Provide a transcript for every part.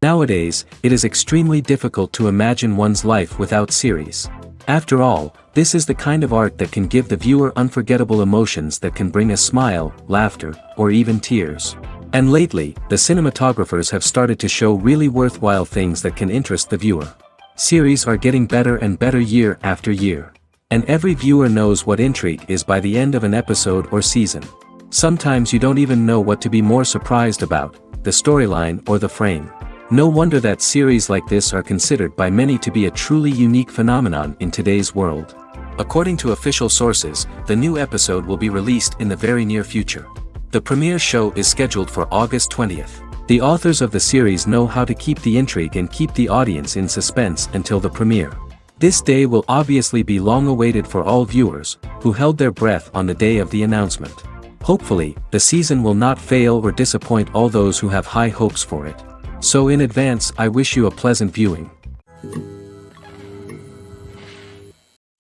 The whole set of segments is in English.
Nowadays, it is extremely difficult to imagine one's life without series. After all, this is the kind of art that can give the viewer unforgettable emotions that can bring a smile, laughter, or even tears. And lately, the cinematographers have started to show really worthwhile things that can interest the viewer. Series are getting better and better year after year. And every viewer knows what intrigue is by the end of an episode or season. Sometimes you don't even know what to be more surprised about, the storyline or the frame. No wonder that series like this are considered by many to be a truly unique phenomenon in today's world. According to official sources, the new episode will be released in the very near future. The premiere show is scheduled for August 20th. The authors of the series know how to keep the intrigue and keep the audience in suspense until the premiere. This day will obviously be long awaited for all viewers, who held their breath on the day of the announcement. Hopefully, the season will not fail or disappoint all those who have high hopes for it. So in advance, I wish you a pleasant viewing.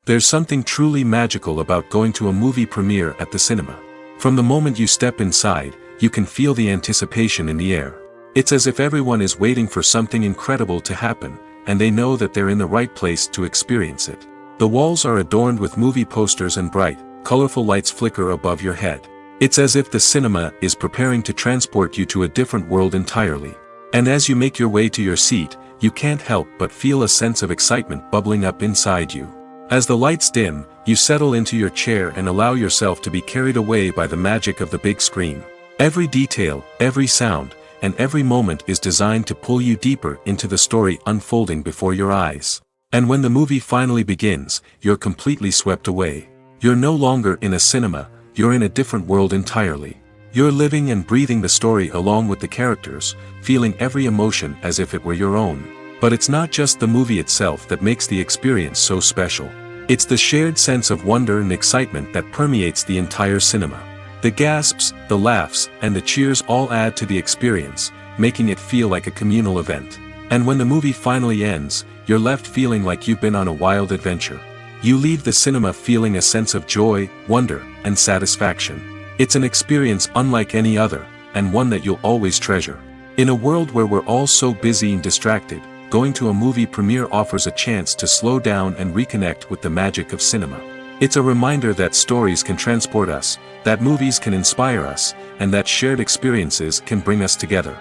There's something truly magical about going to a movie premiere at the cinema. From the moment you step inside, you can feel the anticipation in the air. It's as if everyone is waiting for something incredible to happen, and they know that they're in the right place to experience it. The walls are adorned with movie posters and bright, colorful lights flicker above your head. It's as if the cinema is preparing to transport you to a different world entirely. And as you make your way to your seat, you can't help but feel a sense of excitement bubbling up inside you. As the lights dim, you settle into your chair and allow yourself to be carried away by the magic of the big screen. Every detail, every sound, and every moment is designed to pull you deeper into the story unfolding before your eyes. And when the movie finally begins, you're completely swept away. You're no longer in a cinema, you're in a different world entirely. You're living and breathing the story along with the characters, feeling every emotion as if it were your own. But it's not just the movie itself that makes the experience so special. It's the shared sense of wonder and excitement that permeates the entire cinema. The gasps, the laughs, and the cheers all add to the experience, making it feel like a communal event. And when the movie finally ends, you're left feeling like you've been on a wild adventure. You leave the cinema feeling a sense of joy, wonder, and satisfaction. It's an experience unlike any other, and one that you'll always treasure. In a world where we're all so busy and distracted, going to a movie premiere offers a chance to slow down and reconnect with the magic of cinema. It's a reminder that stories can transport us, that movies can inspire us, and that shared experiences can bring us together.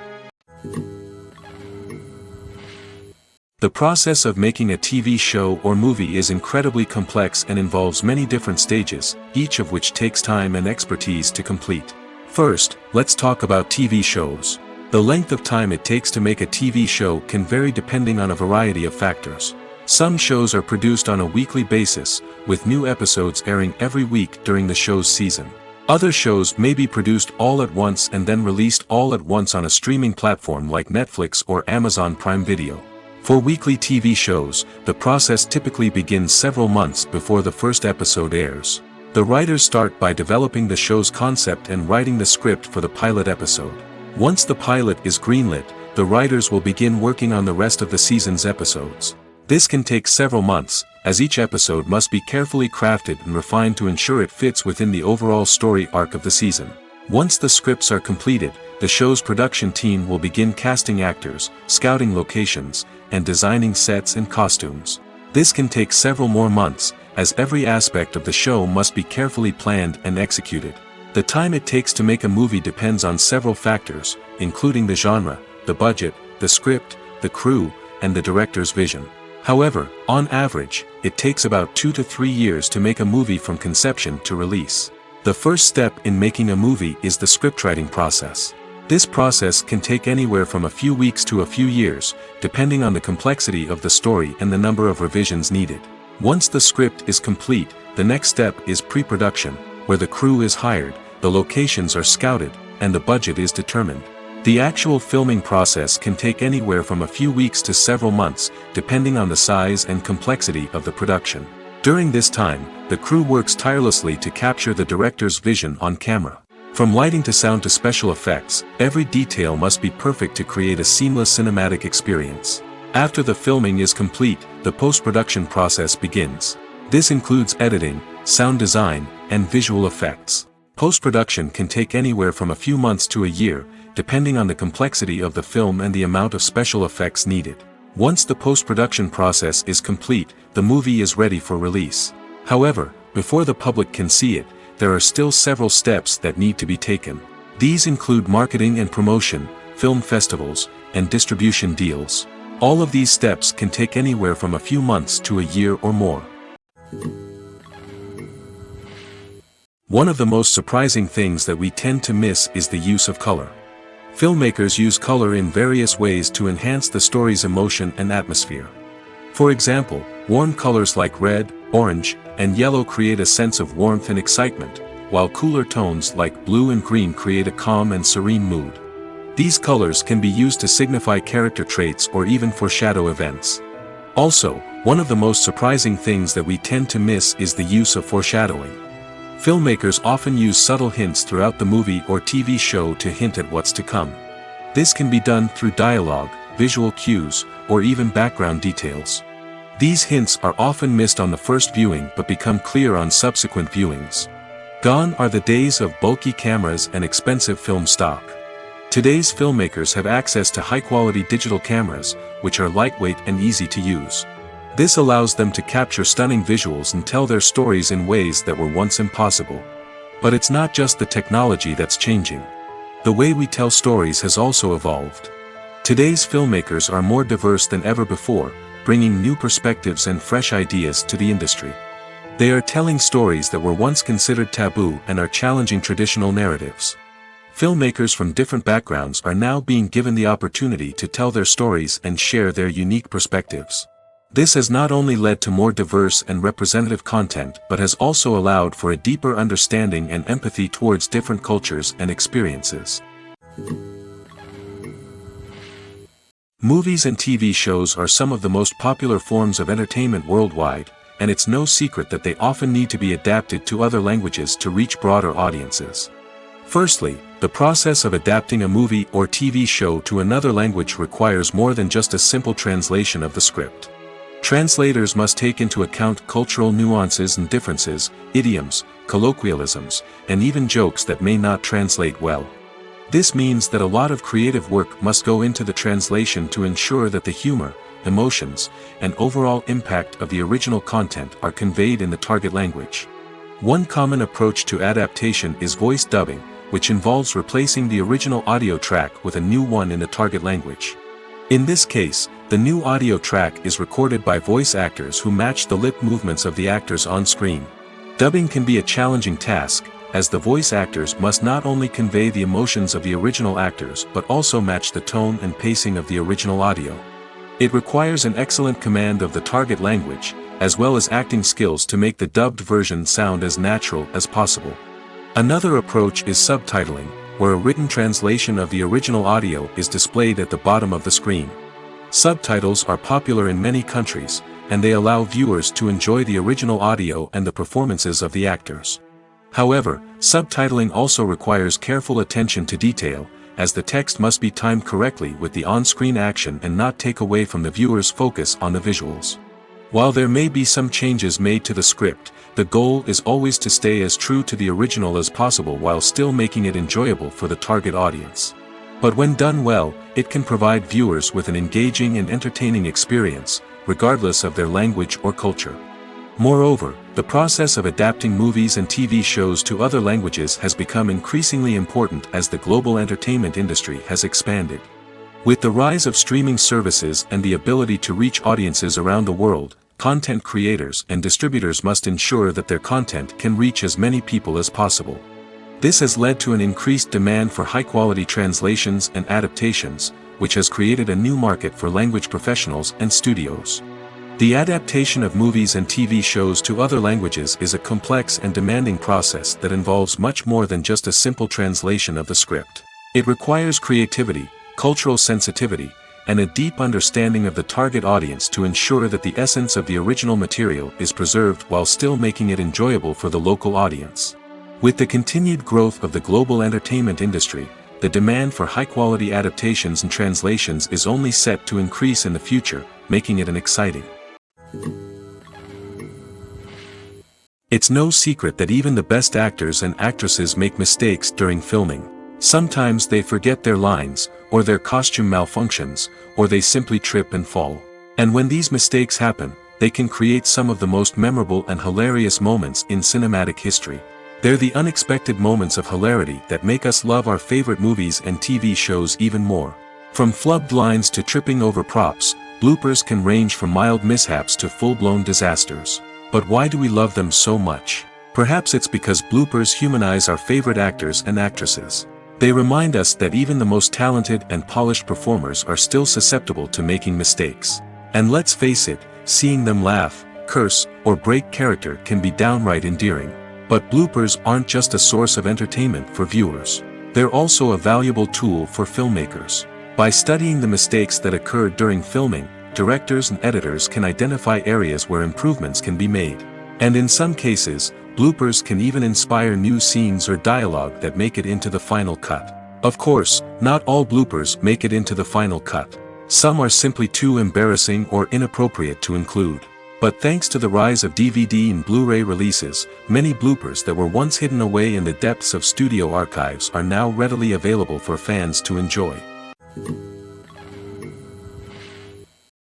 The process of making a TV show or movie is incredibly complex and involves many different stages, each of which takes time and expertise to complete. First, let's talk about TV shows. The length of time it takes to make a TV show can vary depending on a variety of factors. Some shows are produced on a weekly basis, with new episodes airing every week during the show's season. Other shows may be produced all at once and then released all at once on a streaming platform like Netflix or Amazon Prime Video. For weekly TV shows, the process typically begins several months before the first episode airs. The writers start by developing the show's concept and writing the script for the pilot episode. Once the pilot is greenlit, the writers will begin working on the rest of the season's episodes. This can take several months, as each episode must be carefully crafted and refined to ensure it fits within the overall story arc of the season. Once the scripts are completed, the show's production team will begin casting actors, scouting locations, and designing sets and costumes. This can take several more months, as every aspect of the show must be carefully planned and executed. The time it takes to make a movie depends on several factors, including the genre, the budget, the script, the crew, and the director's vision. However, on average, it takes about 2 to 3 years to make a movie from conception to release. The first step in making a movie is the scriptwriting process. This process can take anywhere from a few weeks to a few years, depending on the complexity of the story and the number of revisions needed. Once the script is complete, the next step is pre-production, where the crew is hired, the locations are scouted, and the budget is determined. The actual filming process can take anywhere from a few weeks to several months, depending on the size and complexity of the production. During this time, the crew works tirelessly to capture the director's vision on camera. From lighting to sound to special effects, every detail must be perfect to create a seamless cinematic experience. After the filming is complete, the post-production process begins. This includes editing, sound design, and visual effects. Post-production can take anywhere from a few months to a year, depending on the complexity of the film and the amount of special effects needed. Once the post-production process is complete, the movie is ready for release. However, before the public can see it, there are still several steps that need to be taken. These include marketing and promotion, film festivals, and distribution deals. All of these steps can take anywhere from a few months to a year or more. One of the most surprising things that we tend to miss is the use of color. Filmmakers use color in various ways to enhance the story's emotion and atmosphere. For example, warm colors like red, orange, and yellow create a sense of warmth and excitement, while cooler tones like blue and green create a calm and serene mood. These colors can be used to signify character traits or even foreshadow events. Also, one of the most surprising things that we tend to miss is the use of foreshadowing. Filmmakers often use subtle hints throughout the movie or TV show to hint at what's to come. This can be done through dialogue, visual cues, or even background details. These hints are often missed on the first viewing but become clear on subsequent viewings. Gone are the days of bulky cameras and expensive film stock. Today's filmmakers have access to high-quality digital cameras, which are lightweight and easy to use. This allows them to capture stunning visuals and tell their stories in ways that were once impossible. But it's not just the technology that's changing. The way we tell stories has also evolved. Today's filmmakers are more diverse than ever before, bringing new perspectives and fresh ideas to the industry. They are telling stories that were once considered taboo and are challenging traditional narratives. Filmmakers from different backgrounds are now being given the opportunity to tell their stories and share their unique perspectives. This has not only led to more diverse and representative content but has also allowed for a deeper understanding and empathy towards different cultures and experiences. Movies and TV shows are some of the most popular forms of entertainment worldwide, and it's no secret that they often need to be adapted to other languages to reach broader audiences. Firstly, the process of adapting a movie or TV show to another language requires more than just a simple translation of the script. Translators must take into account cultural nuances and differences, idioms, colloquialisms, and even jokes that may not translate well. This means that a lot of creative work must go into the translation to ensure that the humor, emotions, and overall impact of the original content are conveyed in the target language. One common approach to adaptation is voice dubbing, which involves replacing the original audio track with a new one in the target language. In this case, the new audio track is recorded by voice actors who match the lip movements of the actors on screen. Dubbing can be a challenging task, as the voice actors must not only convey the emotions of the original actors but also match the tone and pacing of the original audio. It requires an excellent command of the target language, as well as acting skills to make the dubbed version sound as natural as possible. Another approach is subtitling, where a written translation of the original audio is displayed at the bottom of the screen. Subtitles are popular in many countries, and they allow viewers to enjoy the original audio and the performances of the actors. However, subtitling also requires careful attention to detail, as the text must be timed correctly with the on-screen action and not take away from the viewer's focus on the visuals. While there may be some changes made to the script, the goal is always to stay as true to the original as possible while still making it enjoyable for the target audience. But when done well, it can provide viewers with an engaging and entertaining experience, regardless of their language or culture. Moreover, the process of adapting movies and TV shows to other languages has become increasingly important as the global entertainment industry has expanded. With the rise of streaming services and the ability to reach audiences around the world, content creators and distributors must ensure that their content can reach as many people as possible. This has led to an increased demand for high-quality translations and adaptations, which has created a new market for language professionals and studios. The adaptation of movies and TV shows to other languages is a complex and demanding process that involves much more than just a simple translation of the script. It requires creativity, cultural sensitivity, and a deep understanding of the target audience to ensure that the essence of the original material is preserved while still making it enjoyable for the local audience. With the continued growth of the global entertainment industry, the demand for high-quality adaptations and translations is only set to increase in the future, making it an exciting It's no secret that even the best actors and actresses make mistakes during filming. Sometimes they forget their lines, or their costume malfunctions, or they simply trip and fall. And when these mistakes happen, they can create some of the most memorable and hilarious moments in cinematic history. They're the unexpected moments of hilarity that make us love our favorite movies and TV shows even more. From flubbed lines to tripping over props, bloopers can range from mild mishaps to full-blown disasters. But why do we love them so much? Perhaps it's because bloopers humanize our favorite actors and actresses. They remind us that even the most talented and polished performers are still susceptible to making mistakes. And let's face it, seeing them laugh, curse, or break character can be downright endearing. But bloopers aren't just a source of entertainment for viewers. They're also a valuable tool for filmmakers. By studying the mistakes that occurred during filming, directors and editors can identify areas where improvements can be made. And in some cases, bloopers can even inspire new scenes or dialogue that make it into the final cut. Of course, not all bloopers make it into the final cut. Some are simply too embarrassing or inappropriate to include. But thanks to the rise of DVD and Blu-ray releases, many bloopers that were once hidden away in the depths of studio archives are now readily available for fans to enjoy.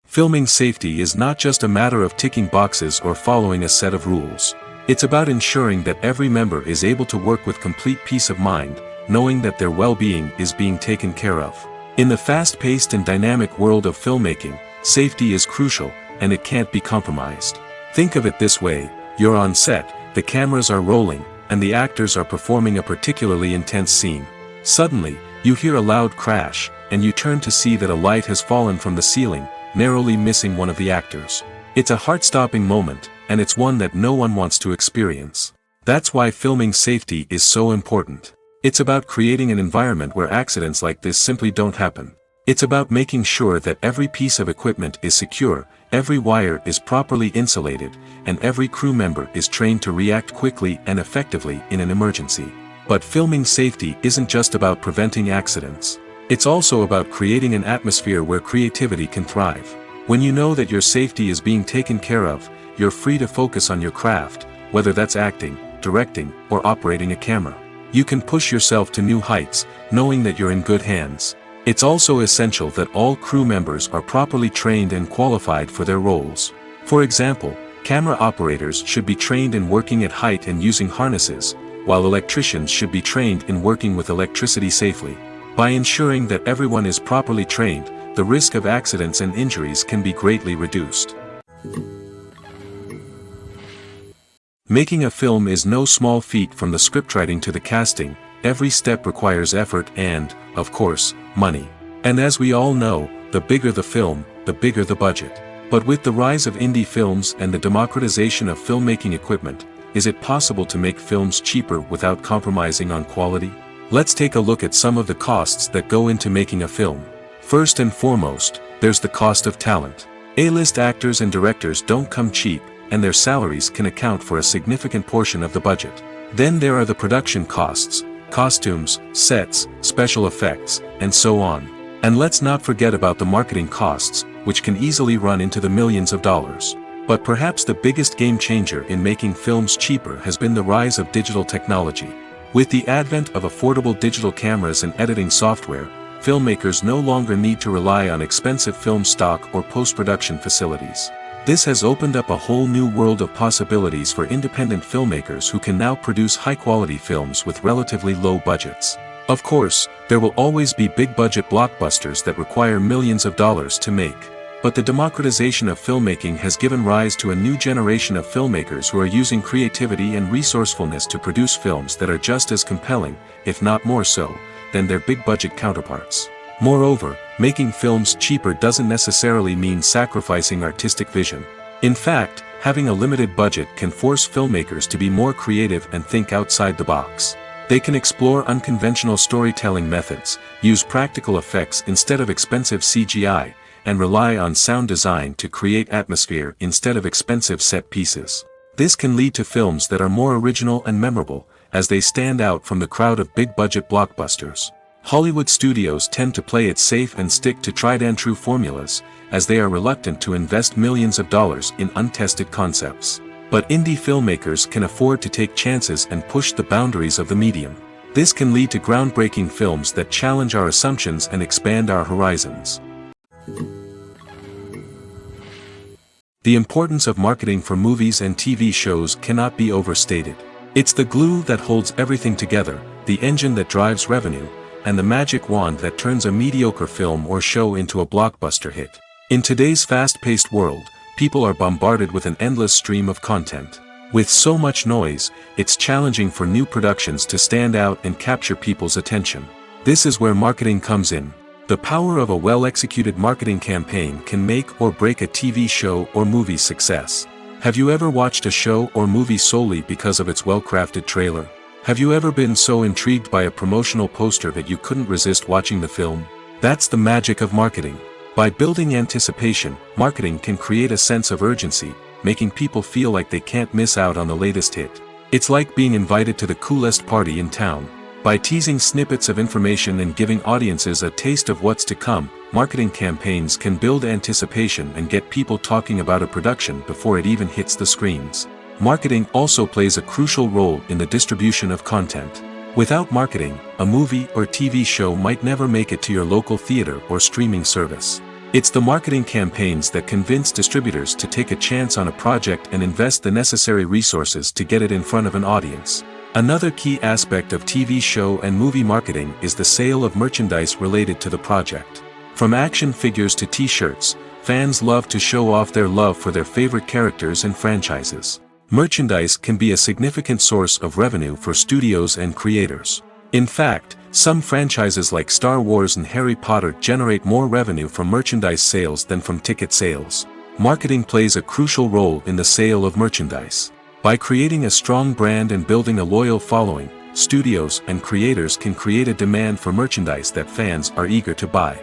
Filming safety is not just a matter of ticking boxes or following a set of rules. It's about ensuring that every member is able to work with complete peace of mind, knowing that their well-being is being taken care of. In the fast-paced and dynamic world of filmmaking, safety is crucial, and it can't be compromised. Think of it this way: you're on set, the cameras are rolling, and the actors are performing a particularly intense scene. Suddenly, you hear a loud crash, and you turn to see that a light has fallen from the ceiling, narrowly missing one of the actors. It's a heart-stopping moment, and it's one that no one wants to experience. That's why filming safety is so important. It's about creating an environment where accidents like this simply don't happen. It's about making sure that every piece of equipment is secure, every wire is properly insulated, and every crew member is trained to react quickly and effectively in an emergency. But filming safety isn't just about preventing accidents. It's also about creating an atmosphere where creativity can thrive. When you know that your safety is being taken care of, you're free to focus on your craft, whether that's acting, directing, or operating a camera. You can push yourself to new heights, knowing that you're in good hands. It's also essential that all crew members are properly trained and qualified for their roles. For example, camera operators should be trained in working at height and using harnesses, while electricians should be trained in working with electricity safely. By ensuring that everyone is properly trained, the risk of accidents and injuries can be greatly reduced. Making a film is no small feat. From the scriptwriting to the casting, every step requires effort and, of course, money. And as we all know, the bigger the film, the bigger the budget. But with the rise of indie films and the democratization of filmmaking equipment, is it possible to make films cheaper without compromising on quality? Let's take a look at some of the costs that go into making a film. First and foremost, there's the cost of talent. A-list actors and directors don't come cheap, and their salaries can account for a significant portion of the budget. Then there are the production costs, costumes, sets, special effects, and so on. And let's not forget about the marketing costs, which can easily run into the millions of dollars. But perhaps the biggest game changer in making films cheaper has been the rise of digital technology. With the advent of affordable digital cameras and editing software, filmmakers no longer need to rely on expensive film stock or post-production facilities. This has opened up a whole new world of possibilities for independent filmmakers who can now produce high-quality films with relatively low budgets. Of course, there will always be big-budget blockbusters that require millions of dollars to make. But the democratization of filmmaking has given rise to a new generation of filmmakers who are using creativity and resourcefulness to produce films that are just as compelling, if not more so, than their big-budget counterparts. Moreover, making films cheaper doesn't necessarily mean sacrificing artistic vision. In fact, having a limited budget can force filmmakers to be more creative and think outside the box. They can explore unconventional storytelling methods, use practical effects instead of expensive CGI, and rely on sound design to create atmosphere instead of expensive set pieces. This can lead to films that are more original and memorable, as they stand out from the crowd of big-budget blockbusters. Hollywood studios tend to play it safe and stick to tried-and-true formulas, as they are reluctant to invest millions of dollars in untested concepts. But indie filmmakers can afford to take chances and push the boundaries of the medium. This can lead to groundbreaking films that challenge our assumptions and expand our horizons. The importance of marketing for movies and TV shows cannot be overstated. It's the glue that holds everything together, the engine that drives revenue, and the magic wand that turns a mediocre film or show into a blockbuster hit. In today's fast-paced world, people are bombarded with an endless stream of content. With so much noise, it's challenging for new productions to stand out and capture people's attention. This is where marketing comes in. The power of a well-executed marketing campaign can make or break a TV show or movie's success. Have you ever watched a show or movie solely because of its well-crafted trailer? Have you ever been so intrigued by a promotional poster that you couldn't resist watching the film? That's the magic of marketing. By building anticipation, marketing can create a sense of urgency, making people feel like they can't miss out on the latest hit. It's like being invited to the coolest party in town. By teasing snippets of information and giving audiences a taste of what's to come, marketing campaigns can build anticipation and get people talking about a production before it even hits the screens. Marketing also plays a crucial role in the distribution of content. Without marketing, a movie or TV show might never make it to your local theater or streaming service. It's the marketing campaigns that convince distributors to take a chance on a project and invest the necessary resources to get it in front of an audience. Another key aspect of TV show and movie marketing is the sale of merchandise related to the project. From action figures to t-shirts, fans love to show off their love for their favorite characters and franchises. Merchandise can be a significant source of revenue for studios and creators. In fact, some franchises like Star Wars and Harry Potter generate more revenue from merchandise sales than from ticket sales. Marketing plays a crucial role in the sale of merchandise. By creating a strong brand and building a loyal following, studios and creators can create a demand for merchandise that fans are eager to buy.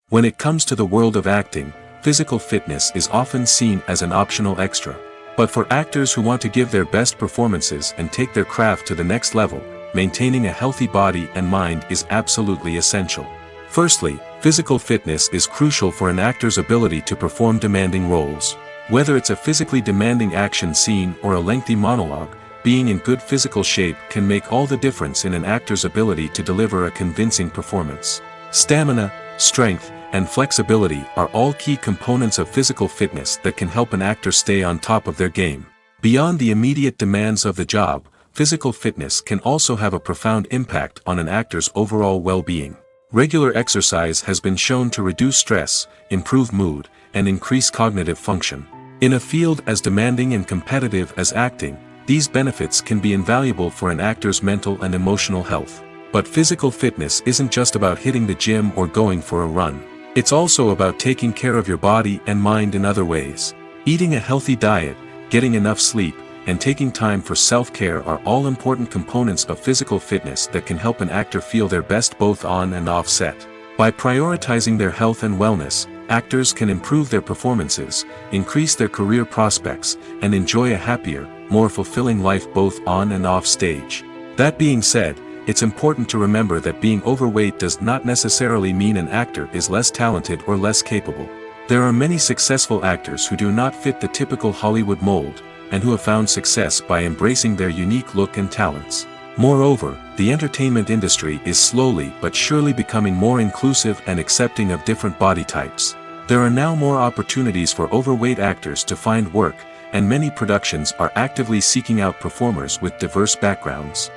When it comes to the world of acting, physical fitness is often seen as an optional extra. But for actors who want to give their best performances and take their craft to the next level, maintaining a healthy body and mind is absolutely essential. Firstly, physical fitness is crucial for an actor's ability to perform demanding roles. Whether it's a physically demanding action scene or a lengthy monologue, being in good physical shape can make all the difference in an actor's ability to deliver a convincing performance. Stamina, strength, and flexibility are all key components of physical fitness that can help an actor stay on top of their game. Beyond the immediate demands of the job, physical fitness can also have a profound impact on an actor's overall well-being. Regular exercise has been shown to reduce stress, improve mood, and increase cognitive function. In a field as demanding and competitive as acting, these benefits can be invaluable for an actor's mental and emotional health. But physical fitness isn't just about hitting the gym or going for a run. It's also about taking care of your body and mind in other ways. Eating a healthy diet, getting enough sleep, and taking time for self-care are all important components of physical fitness that can help an actor feel their best both on and off set. By prioritizing their health and wellness, actors can improve their performances, increase their career prospects, and enjoy a happier, more fulfilling life both on and off stage. That being said, it's important to remember that being overweight does not necessarily mean an actor is less talented or less capable. There are many successful actors who do not fit the typical Hollywood mold, and who have found success by embracing their unique look and talents. Moreover, the entertainment industry is slowly but surely becoming more inclusive and accepting of different body types. There are now more opportunities for overweight actors to find work, and many productions are actively seeking out performers with diverse backgrounds.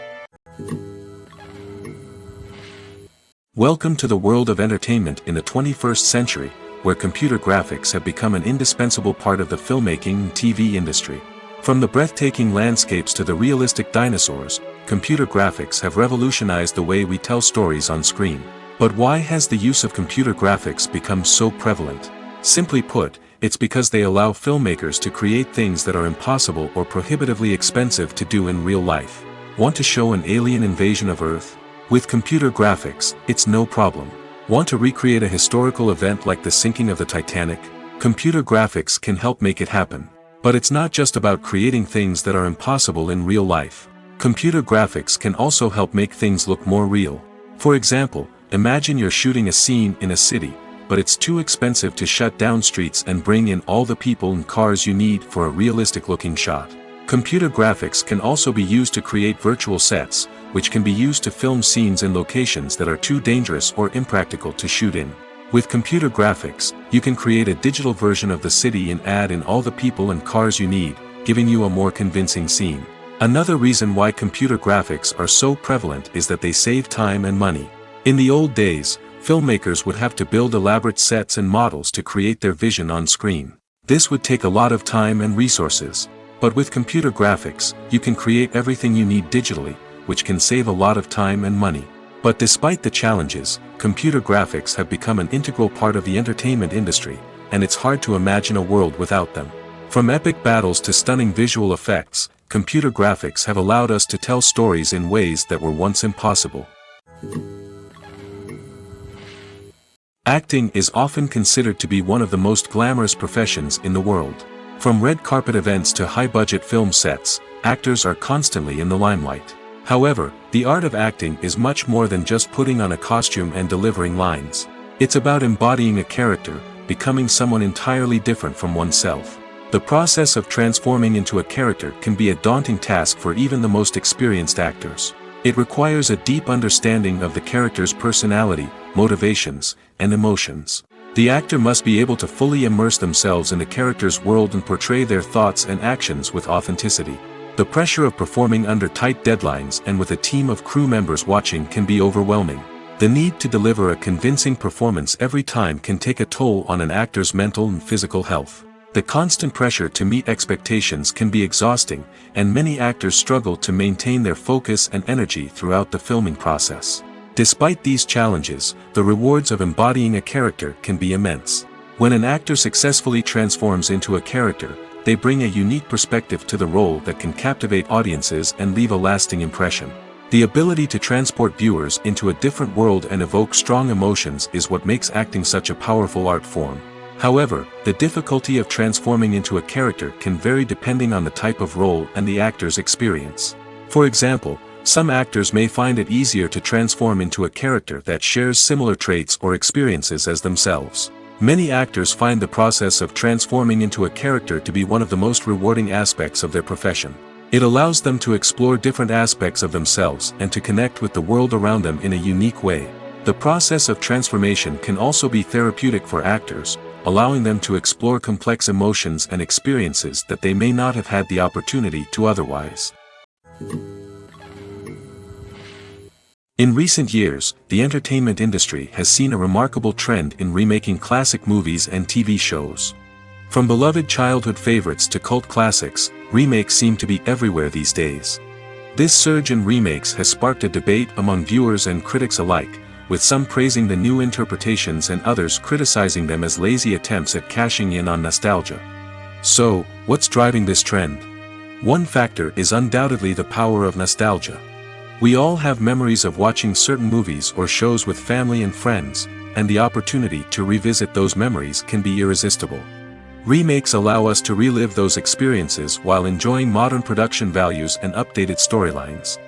Welcome to the world of entertainment in the 21st century, where computer graphics have become an indispensable part of the filmmaking and TV industry. From the breathtaking landscapes to the realistic dinosaurs, computer graphics have revolutionized the way we tell stories on screen. But why has the use of computer graphics become so prevalent? Simply put, it's because they allow filmmakers to create things that are impossible or prohibitively expensive to do in real life. Want to show an alien invasion of Earth? With computer graphics, it's no problem. Want to recreate a historical event like the sinking of the Titanic? Computer graphics can help make it happen. But it's not just about creating things that are impossible in real life. Computer graphics can also help make things look more real. For example, imagine you're shooting a scene in a city, but it's too expensive to shut down streets and bring in all the people and cars you need for a realistic-looking shot. Computer graphics can also be used to create virtual sets, which can be used to film scenes in locations that are too dangerous or impractical to shoot in. With computer graphics, you can create a digital version of the city and add in all the people and cars you need, giving you a more convincing scene. Another reason why computer graphics are so prevalent is that they save time and money. In the old days, filmmakers would have to build elaborate sets and models to create their vision on screen. This would take a lot of time and resources. But with computer graphics, you can create everything you need digitally, which can save a lot of time and money. But despite the challenges, computer graphics have become an integral part of the entertainment industry, and it's hard to imagine a world without them. From epic battles to stunning visual effects, computer graphics have allowed us to tell stories in ways that were once impossible. Acting is often considered to be one of the most glamorous professions in the world. From red carpet events to high-budget film sets, actors are constantly in the limelight. However, the art of acting is much more than just putting on a costume and delivering lines. It's about embodying a character, becoming someone entirely different from oneself. The process of transforming into a character can be a daunting task for even the most experienced actors. It requires a deep understanding of the character's personality, motivations, and emotions. The actor must be able to fully immerse themselves in the character's world and portray their thoughts and actions with authenticity. The pressure of performing under tight deadlines and with a team of crew members watching can be overwhelming. The need to deliver a convincing performance every time can take a toll on an actor's mental and physical health. The constant pressure to meet expectations can be exhausting, and many actors struggle to maintain their focus and energy throughout the filming process. Despite these challenges, the rewards of embodying a character can be immense. When an actor successfully transforms into a character, they bring a unique perspective to the role that can captivate audiences and leave a lasting impression. The ability to transport viewers into a different world and evoke strong emotions is what makes acting such a powerful art form. However, the difficulty of transforming into a character can vary depending on the type of role and the actor's experience. For example, some actors may find it easier to transform into a character that shares similar traits or experiences as themselves. Many actors find the process of transforming into a character to be one of the most rewarding aspects of their profession. It allows them to explore different aspects of themselves and to connect with the world around them in a unique way. The process of transformation can also be therapeutic for actors, allowing them to explore complex emotions and experiences that they may not have had the opportunity to otherwise. In recent years, the entertainment industry has seen a remarkable trend in remaking classic movies and TV shows. From beloved childhood favorites to cult classics, remakes seem to be everywhere these days. This surge in remakes has sparked a debate among viewers and critics alike, with some praising the new interpretations and others criticizing them as lazy attempts at cashing in on nostalgia. So, what's driving this trend? One factor is undoubtedly the power of nostalgia. We all have memories of watching certain movies or shows with family and friends, and the opportunity to revisit those memories can be irresistible. Remakes allow us to relive those experiences while enjoying modern production values and updated storylines.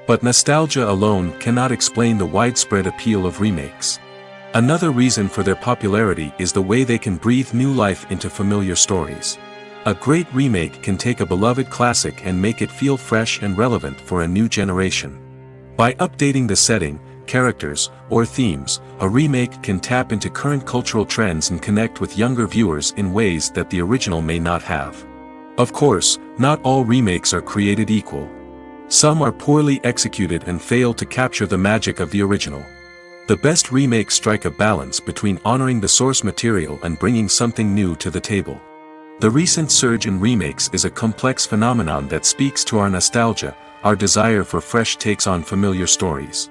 But nostalgia alone cannot explain the widespread appeal of remakes. Another reason for their popularity is the way they can breathe new life into familiar stories. A great remake can take a beloved classic and make it feel fresh and relevant for a new generation. By updating the setting, characters, or themes, a remake can tap into current cultural trends and connect with younger viewers in ways that the original may not have. Of course, not all remakes are created equal. Some are poorly executed and fail to capture the magic of the original. The best remakes strike a balance between honoring the source material and bringing something new to the table. The recent surge in remakes is a complex phenomenon that speaks to our nostalgia, our desire for fresh takes on familiar stories.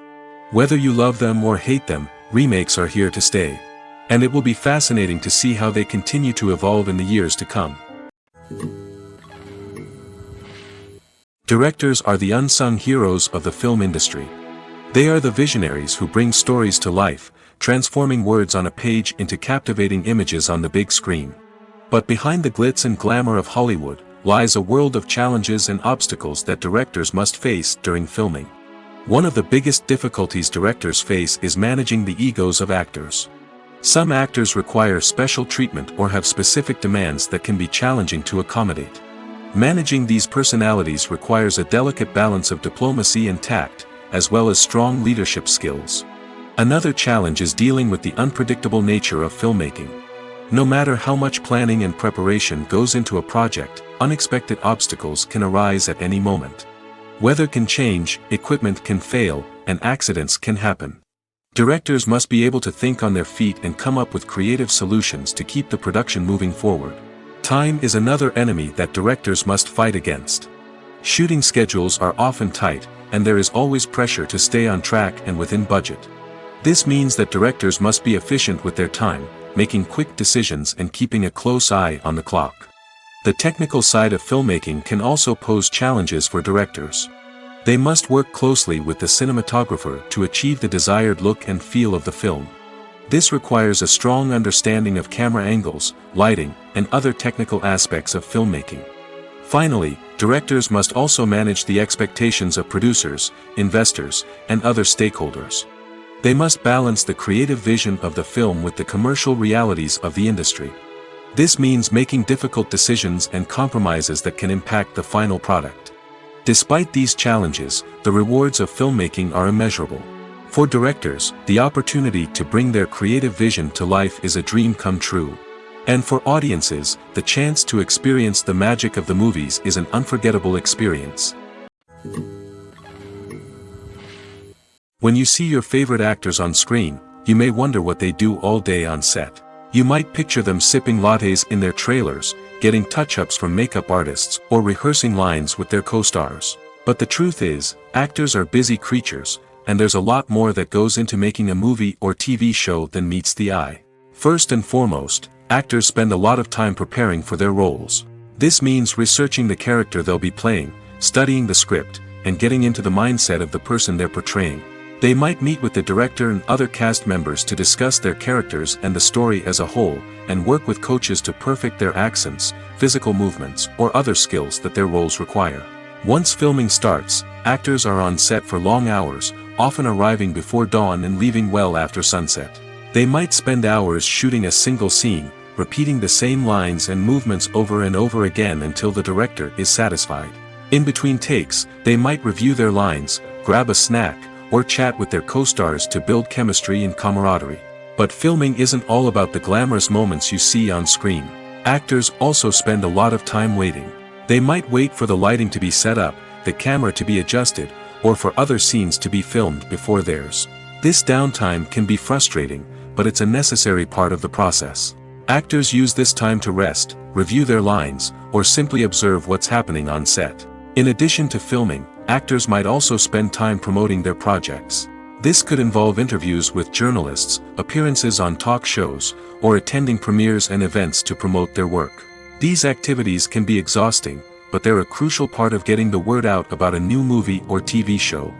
Whether you love them or hate them, remakes are here to stay. And it will be fascinating to see how they continue to evolve in the years to come. Directors are the unsung heroes of the film industry. They are the visionaries who bring stories to life, transforming words on a page into captivating images on the big screen. But behind the glitz and glamour of Hollywood, lies a world of challenges and obstacles that directors must face during filming. One of the biggest difficulties directors face is managing the egos of actors. Some actors require special treatment or have specific demands that can be challenging to accommodate. Managing these personalities requires a delicate balance of diplomacy and tact, as well as strong leadership skills. Another challenge is dealing with the unpredictable nature of filmmaking. No matter how much planning and preparation goes into a project, unexpected obstacles can arise at any moment. Weather can change, equipment can fail, and accidents can happen. Directors must be able to think on their feet and come up with creative solutions to keep the production moving forward. Time is another enemy that directors must fight against. Shooting schedules are often tight, and there is always pressure to stay on track and within budget. This means that directors must be efficient with their time, making quick decisions and keeping a close eye on the clock. The technical side of filmmaking can also pose challenges for directors. They must work closely with the cinematographer to achieve the desired look and feel of the film. This requires a strong understanding of camera angles, lighting, and other technical aspects of filmmaking. Finally, directors must also manage the expectations of producers, investors, and other stakeholders. They must balance the creative vision of the film with the commercial realities of the industry. This means making difficult decisions and compromises that can impact the final product. Despite these challenges, the rewards of filmmaking are immeasurable. For directors, the opportunity to bring their creative vision to life is a dream come true. And for audiences, the chance to experience the magic of the movies is an unforgettable experience. When you see your favorite actors on screen, you may wonder what they do all day on set. You might picture them sipping lattes in their trailers, getting touch-ups from makeup artists, or rehearsing lines with their co-stars. But the truth is, actors are busy creatures, and there's a lot more that goes into making a movie or TV show than meets the eye. First and foremost, actors spend a lot of time preparing for their roles. This means researching the character they'll be playing, studying the script, and getting into the mindset of the person they're portraying. They might meet with the director and other cast members to discuss their characters and the story as a whole, and work with coaches to perfect their accents, physical movements, or other skills that their roles require. Once filming starts, actors are on set for long hours, often arriving before dawn and leaving well after sunset. They might spend hours shooting a single scene, repeating the same lines and movements over and over again until the director is satisfied. In between takes, they might review their lines, grab a snack, or chat with their co-stars to build chemistry and camaraderie. But filming isn't all about the glamorous moments you see on screen. Actors also spend a lot of time waiting. They might wait for the lighting to be set up, the camera to be adjusted, or for other scenes to be filmed before theirs. This downtime can be frustrating, but it's a necessary part of the process. Actors use this time to rest, review their lines, or simply observe what's happening on set. In addition to filming, actors might also spend time promoting their projects. This could involve interviews with journalists, appearances on talk shows, or attending premieres and events to promote their work. These activities can be exhausting, but they're a crucial part of getting the word out about a new movie or TV show.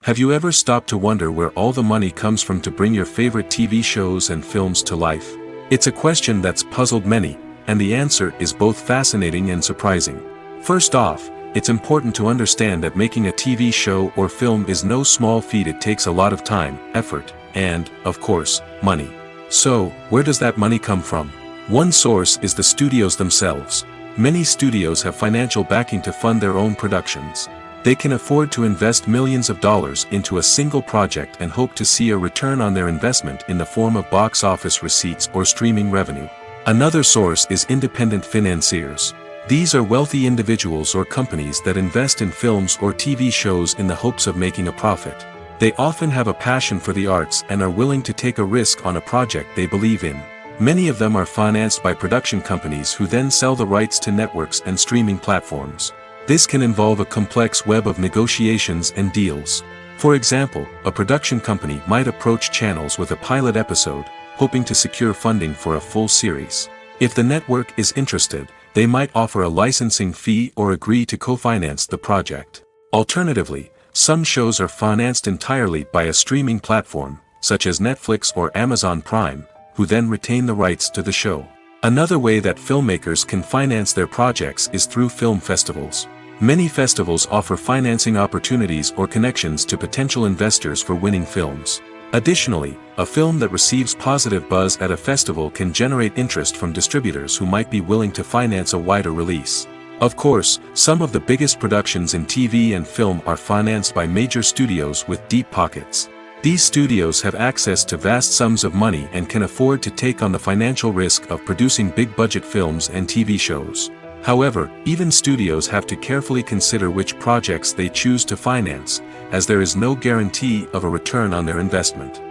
Have you ever stopped to wonder where all the money comes from to bring your favorite TV shows and films to life? It's a question that's puzzled many, and the answer is both fascinating and surprising. First off, it's important to understand that making a TV show or film is no small feat. It takes a lot of time, effort, and, of course, money. So, where does that money come from? One source is the studios themselves. Many studios have financial backing to fund their own productions. They can afford to invest millions of dollars into a single project and hope to see a return on their investment in the form of box office receipts or streaming revenue. Another source is independent financiers. These are wealthy individuals or companies that invest in films or TV shows in the hopes of making a profit. They often have a passion for the arts and are willing to take a risk on a project they believe in. Many of them are financed by production companies who then sell the rights to networks and streaming platforms. This can involve a complex web of negotiations and deals. For example, a production company might approach channels with a pilot episode, hoping to secure funding for a full series. If the network is interested, they might offer a licensing fee or agree to co-finance the project. Alternatively, some shows are financed entirely by a streaming platform, such as Netflix or Amazon Prime, who then retain the rights to the show. Another way that filmmakers can finance their projects is through film festivals. Many festivals offer financing opportunities or connections to potential investors for winning films. Additionally, a film that receives positive buzz at a festival can generate interest from distributors who might be willing to finance a wider release. Of course, some of the biggest productions in TV and film are financed by major studios with deep pockets. These studios have access to vast sums of money and can afford to take on the financial risk of producing big-budget films and TV shows. However, even studios have to carefully consider which projects they choose to finance, as there is no guarantee of a return on their investment.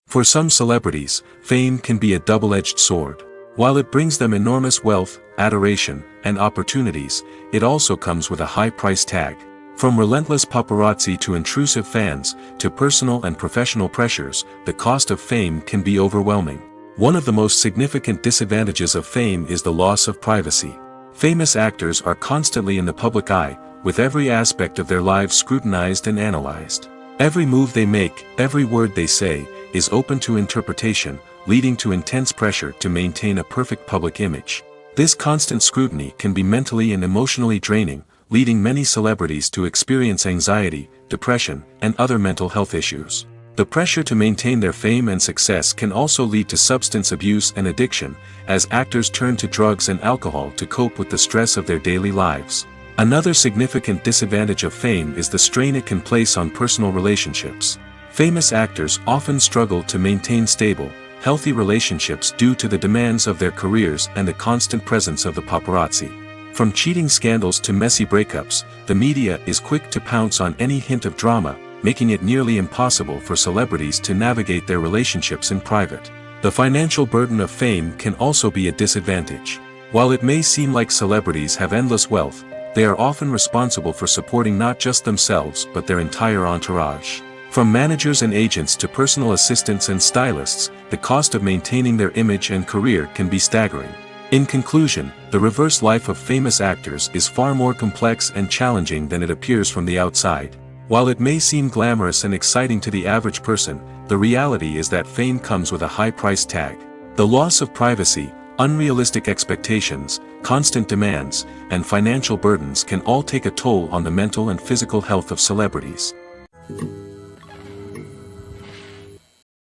For some celebrities, fame can be a double-edged sword. While it brings them enormous wealth, adoration, and opportunities, it also comes with a high price tag. From relentless paparazzi to intrusive fans, to personal and professional pressures, the cost of fame can be overwhelming. One of the most significant disadvantages of fame is the loss of privacy. Famous actors are constantly in the public eye, with every aspect of their lives scrutinized and analyzed. Every move they make, every word they say, is open to interpretation, leading to intense pressure to maintain a perfect public image. This constant scrutiny can be mentally and emotionally draining, leading many celebrities to experience anxiety, depression, and other mental health issues. The pressure to maintain their fame and success can also lead to substance abuse and addiction, as actors turn to drugs and alcohol to cope with the stress of their daily lives. Another significant disadvantage of fame is the strain it can place on personal relationships. Famous actors often struggle to maintain stable, healthy relationships due to the demands of their careers and the constant presence of the paparazzi. From cheating scandals to messy breakups, the media is quick to pounce on any hint of drama, making it nearly impossible for celebrities to navigate their relationships in private. The financial burden of fame can also be a disadvantage. While it may seem like celebrities have endless wealth, they are often responsible for supporting not just themselves but their entire entourage. From managers and agents to personal assistants and stylists, the cost of maintaining their image and career can be staggering. In conclusion, the reverse life of famous actors is far more complex and challenging than it appears from the outside. While it may seem glamorous and exciting to the average person, the reality is that fame comes with a high price tag. The loss of privacy, unrealistic expectations, constant demands, and financial burdens can all take a toll on the mental and physical health of celebrities.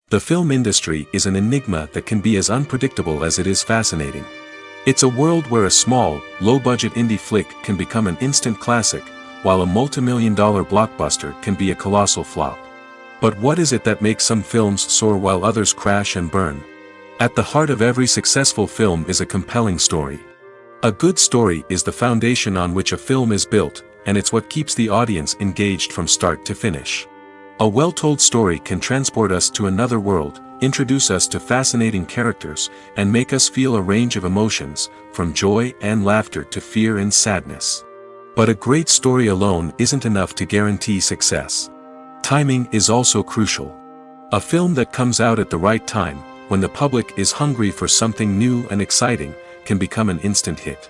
The film industry is an enigma that can be as unpredictable as it is fascinating. It's a world where a small, low-budget indie flick can become an instant classic, while a multi-million-dollar blockbuster can be a colossal flop. But what is it that makes some films soar while others crash and burn? At the heart of every successful film is a compelling story. A good story is the foundation on which a film is built, and it's what keeps the audience engaged from start to finish. A well-told story can transport us to another world, introduce us to fascinating characters, and make us feel a range of emotions, from joy and laughter to fear and sadness. But a great story alone isn't enough to guarantee success. Timing is also crucial. A film that comes out at the right time, when the public is hungry for something new and exciting, can become an instant hit.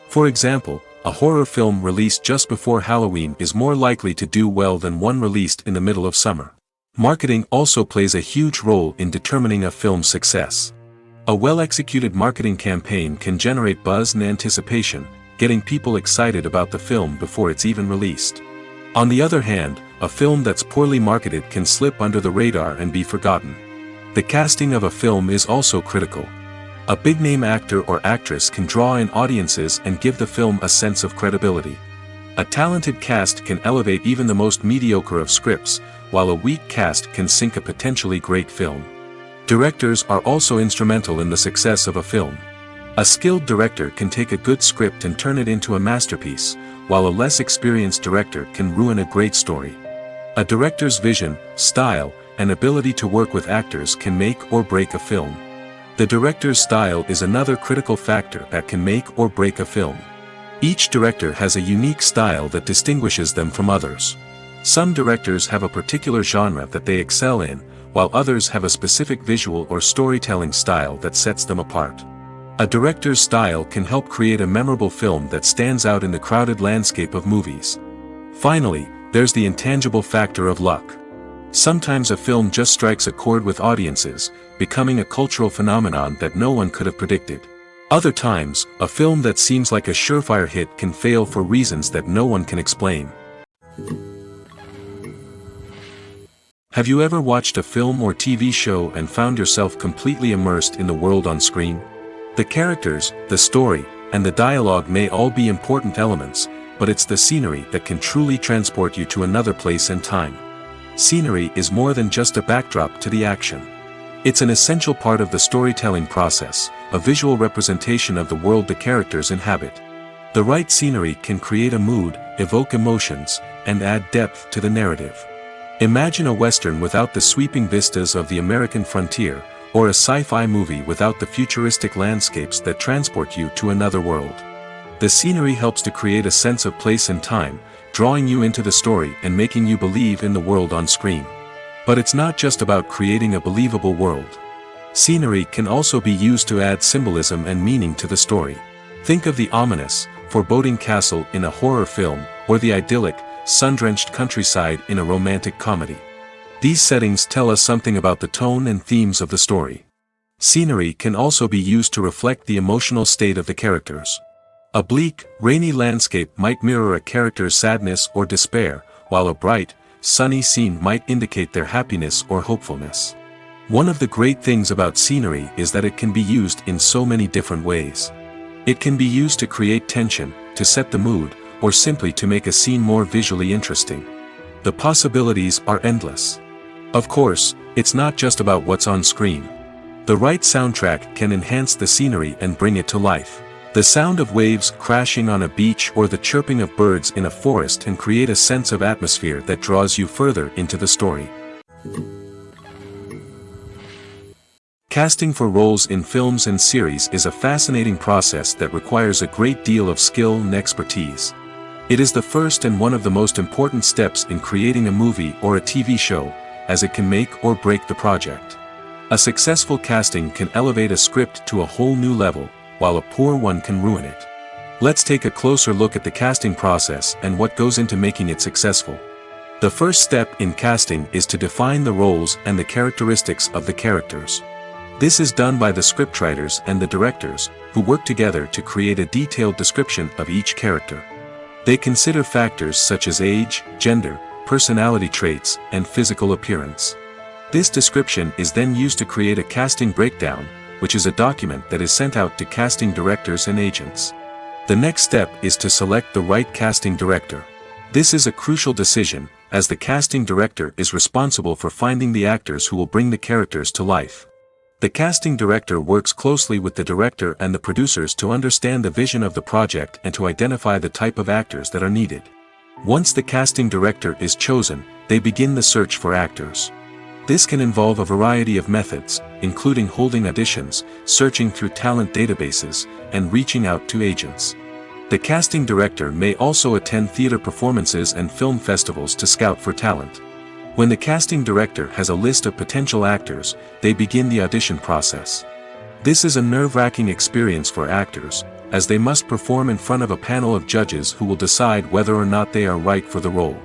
For example, a horror film released just before Halloween is more likely to do well than one released in the middle of summer. Marketing also plays a huge role in determining a film's success. A well-executed marketing campaign can generate buzz and anticipation, getting people excited about the film before it's even released. On the other hand, a film that's poorly marketed can slip under the radar and be forgotten. The casting of a film is also critical. A big-name actor or actress can draw in audiences and give the film a sense of credibility. A talented cast can elevate even the most mediocre of scripts, while a weak cast can sink a potentially great film. Directors are also instrumental in the success of a film. A skilled director can take a good script and turn it into a masterpiece, while a less experienced director can ruin a great story. A director's vision, style, and ability to work with actors can make or break a film. The director's style is another critical factor that can make or break a film. Each director has a unique style that distinguishes them from others. Some directors have a particular genre that they excel in, while others have a specific visual or storytelling style that sets them apart. A director's style can help create a memorable film that stands out in the crowded landscape of movies. Finally, there's the intangible factor of luck. Sometimes a film just strikes a chord with audiences, becoming a cultural phenomenon that no one could have predicted. Other times, a film that seems like a surefire hit can fail for reasons that no one can explain. Have you ever watched a film or TV show and found yourself completely immersed in the world on screen? The characters, the story, and the dialogue may all be important elements, but it's the scenery that can truly transport you to another place and time. Scenery is more than just a backdrop to the action. It's an essential part of the storytelling process, a visual representation of the world the characters inhabit. The right scenery can create a mood, evoke emotions, and add depth to the narrative. Imagine a Western without the sweeping vistas of the American frontier, or a sci-fi movie without the futuristic landscapes that transport you to another world. The scenery helps to create a sense of place and time, drawing you into the story and making you believe in the world on screen. But it's not just about creating a believable world. Scenery can also be used to add symbolism and meaning to the story. Think of the ominous, foreboding castle in a horror film, or the idyllic, sun-drenched countryside in a romantic comedy. These settings tell us something about the tone and themes of the story. Scenery can also be used to reflect the emotional state of the characters. A bleak, rainy landscape might mirror a character's sadness or despair, while a bright, sunny scene might indicate their happiness or hopefulness. One of the great things about scenery is that it can be used in so many different ways. It can be used to create tension, to set the mood, or simply to make a scene more visually interesting. The possibilities are endless. Of course, it's not just about what's on screen. The right soundtrack can enhance the scenery and bring it to life. The sound of waves crashing on a beach or the chirping of birds in a forest can create a sense of atmosphere that draws you further into the story. Casting for roles in films and series is a fascinating process that requires a great deal of skill and expertise. It is the first and one of the most important steps in creating a movie or a TV show, as it can make or break the project. A successful casting can elevate a script to a whole new level, while a poor one can ruin it. Let's take a closer look at the casting process and what goes into making it successful. The first step in casting is to define the roles and the characteristics of the characters. This is done by the scriptwriters and the directors, who work together to create a detailed description of each character. They consider factors such as age, gender, personality traits, and physical appearance. This description is then used to create a casting breakdown, which is a document that is sent out to casting directors and agents. The next step is to select the right casting director. This is a crucial decision, as the casting director is responsible for finding the actors who will bring the characters to life. The casting director works closely with the director and the producers to understand the vision of the project and to identify the type of actors that are needed. Once the casting director is chosen, they begin the search for actors. This can involve a variety of methods, including holding auditions, searching through talent databases, and reaching out to agents. The casting director may also attend theater performances and film festivals to scout for talent. When the casting director has a list of potential actors, they begin the audition process. This is a nerve-wracking experience for actors, as they must perform in front of a panel of judges who will decide whether or not they are right for the role.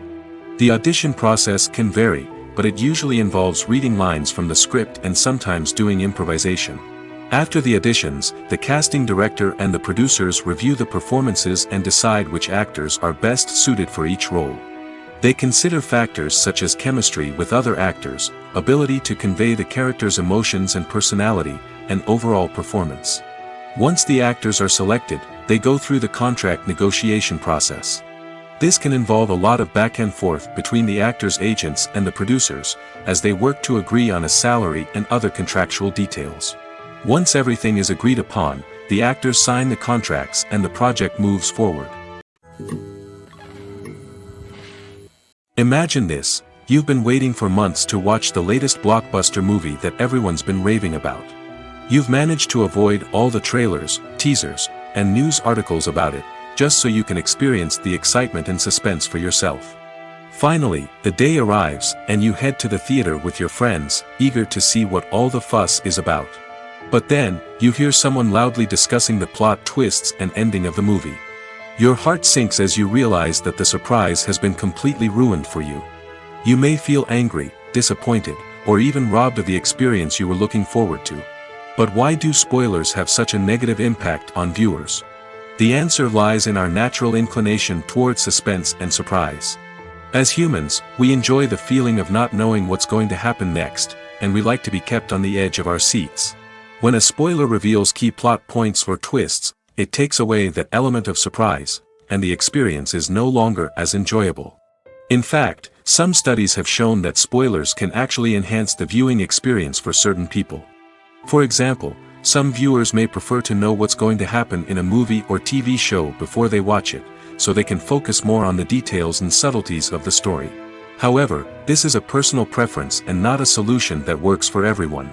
The audition process can vary, but it usually involves reading lines from the script and sometimes doing improvisation. After the auditions, the casting director and the producers review the performances and decide which actors are best suited for each role. They consider factors such as chemistry with other actors, ability to convey the character's emotions and personality, and overall performance. Once the actors are selected, they go through the contract negotiation process. This can involve a lot of back and forth between the actors' agents and the producers, as they work to agree on a salary and other contractual details. Once everything is agreed upon, the actors sign the contracts and the project moves forward. Imagine this: you've been waiting for months to watch the latest blockbuster movie that everyone's been raving about. You've managed to avoid all the trailers, teasers, and news articles about it, just so you can experience the excitement and suspense for yourself. Finally, the day arrives, and you head to the theater with your friends, eager to see what all the fuss is about. But then, you hear someone loudly discussing the plot twists and ending of the movie. Your heart sinks as you realize that the surprise has been completely ruined for you. You may feel angry, disappointed, or even robbed of the experience you were looking forward to. But why do spoilers have such a negative impact on viewers? The answer lies in our natural inclination toward suspense and surprise. As humans, we enjoy the feeling of not knowing what's going to happen next, and we like to be kept on the edge of our seats. When a spoiler reveals key plot points or twists, it takes away that element of surprise, and the experience is no longer as enjoyable. In fact, some studies have shown that spoilers can actually enhance the viewing experience for certain people. For example, some viewers may prefer to know what's going to happen in a movie or TV show before they watch it, so they can focus more on the details and subtleties of the story. However, this is a personal preference and not a solution that works for everyone.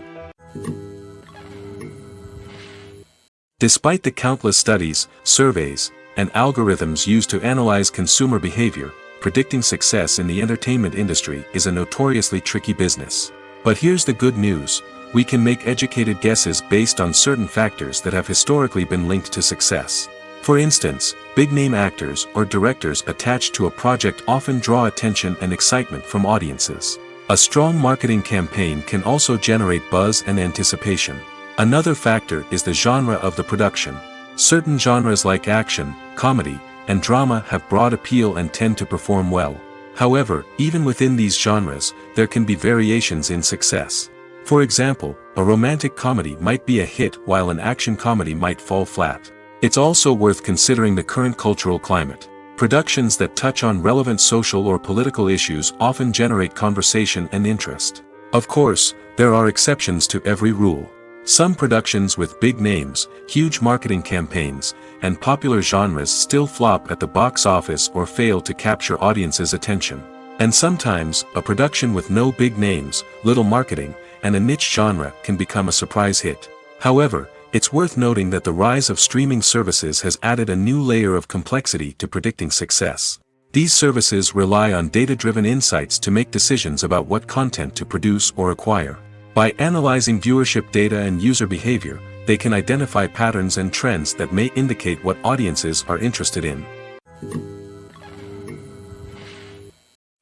Despite the countless studies, surveys, and algorithms used to analyze consumer behavior, predicting success in the entertainment industry is a notoriously tricky business. But here's the good news: we can make educated guesses based on certain factors that have historically been linked to success. For instance, big-name actors or directors attached to a project often draw attention and excitement from audiences. A strong marketing campaign can also generate buzz and anticipation. Another factor is the genre of the production. Certain genres like action, comedy, and drama have broad appeal and tend to perform well. However, even within these genres, there can be variations in success. For example, a romantic comedy might be a hit while an action comedy might fall flat. It's also worth considering the current cultural climate. Productions that touch on relevant social or political issues often generate conversation and interest. Of course, there are exceptions to every rule. Some productions with big names, huge marketing campaigns, and popular genres still flop at the box office or fail to capture audiences' attention. And sometimes, a production with no big names, little marketing, and a niche genre can become a surprise hit. However, it's worth noting that the rise of streaming services has added a new layer of complexity to predicting success. These services rely on data-driven insights to make decisions about what content to produce or acquire. By analyzing viewership data and user behavior, they can identify patterns and trends that may indicate what audiences are interested in.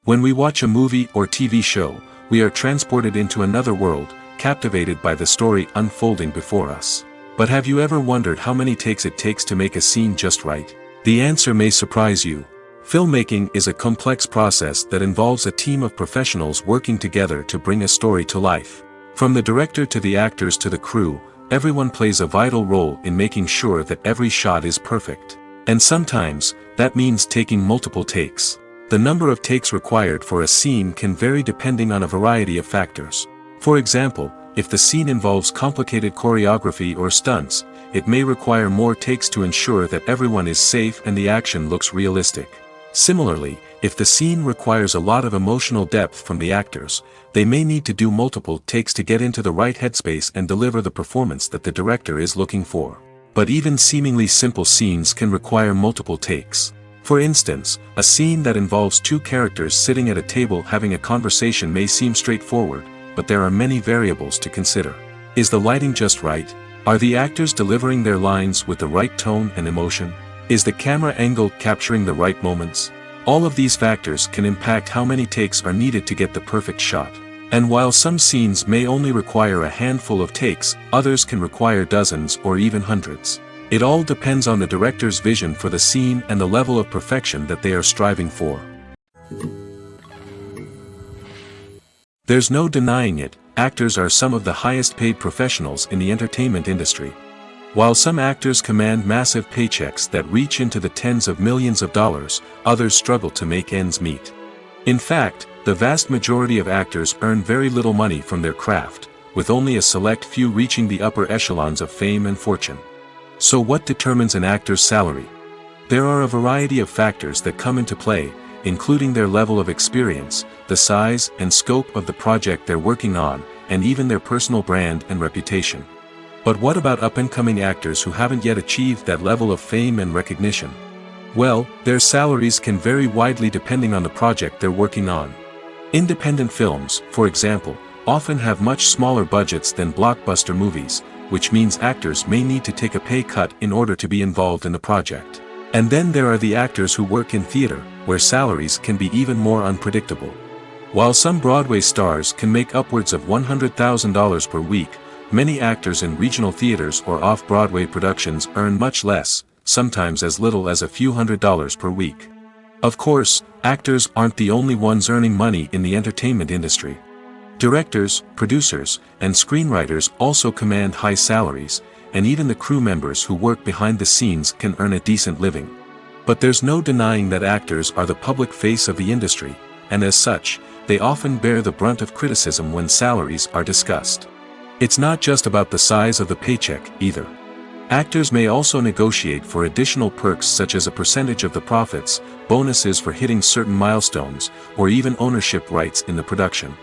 When we watch a movie or TV show, we are transported into another world, captivated by the story unfolding before us. But have you ever wondered how many takes it takes to make a scene just right? The answer may surprise you. Filmmaking is a complex process that involves a team of professionals working together to bring a story to life. From the director to the actors to the crew, everyone plays a vital role in making sure that every shot is perfect. And sometimes, that means taking multiple takes. The number of takes required for a scene can vary depending on a variety of factors. For example, if the scene involves complicated choreography or stunts, it may require more takes to ensure that everyone is safe and the action looks realistic. Similarly, if the scene requires a lot of emotional depth from the actors, they may need to do multiple takes to get into the right headspace and deliver the performance that the director is looking for. But even seemingly simple scenes can require multiple takes. For instance, a scene that involves two characters sitting at a table having a conversation may seem straightforward, but there are many variables to consider. Is the lighting just right? Are the actors delivering their lines with the right tone and emotion? Is the camera angle capturing the right moments? All of these factors can impact how many takes are needed to get the perfect shot. And while some scenes may only require a handful of takes, others can require dozens or even hundreds. It all depends on the director's vision for the scene and the level of perfection that they are striving for. There's no denying it, actors are some of the highest paid professionals in the entertainment industry. While some actors command massive paychecks that reach into the tens of millions of dollars, others struggle to make ends meet. In fact, the vast majority of actors earn very little money from their craft, with only a select few reaching the upper echelons of fame and fortune. So what determines an actor's salary? There are a variety of factors that come into play, including their level of experience, the size and scope of the project they're working on, and even their personal brand and reputation. But what about up-and-coming actors who haven't yet achieved that level of fame and recognition? Well, their salaries can vary widely depending on the project they're working on. Independent films, for example, often have much smaller budgets than blockbuster movies, which means actors may need to take a pay cut in order to be involved in the project. And then there are the actors who work in theater, where salaries can be even more unpredictable. While some Broadway stars can make upwards of $100,000 per week, many actors in regional theaters or off-Broadway productions earn much less, sometimes as little as a few $100s per week. Of course, actors aren't the only ones earning money in the entertainment industry. Directors, producers, and screenwriters also command high salaries, and even the crew members who work behind the scenes can earn a decent living. But there's no denying that actors are the public face of the industry, and as such, they often bear the brunt of criticism when salaries are discussed. It's not just about the size of the paycheck, either. Actors may also negotiate for additional perks such as a percentage of the profits, bonuses for hitting certain milestones, or even ownership rights in the production.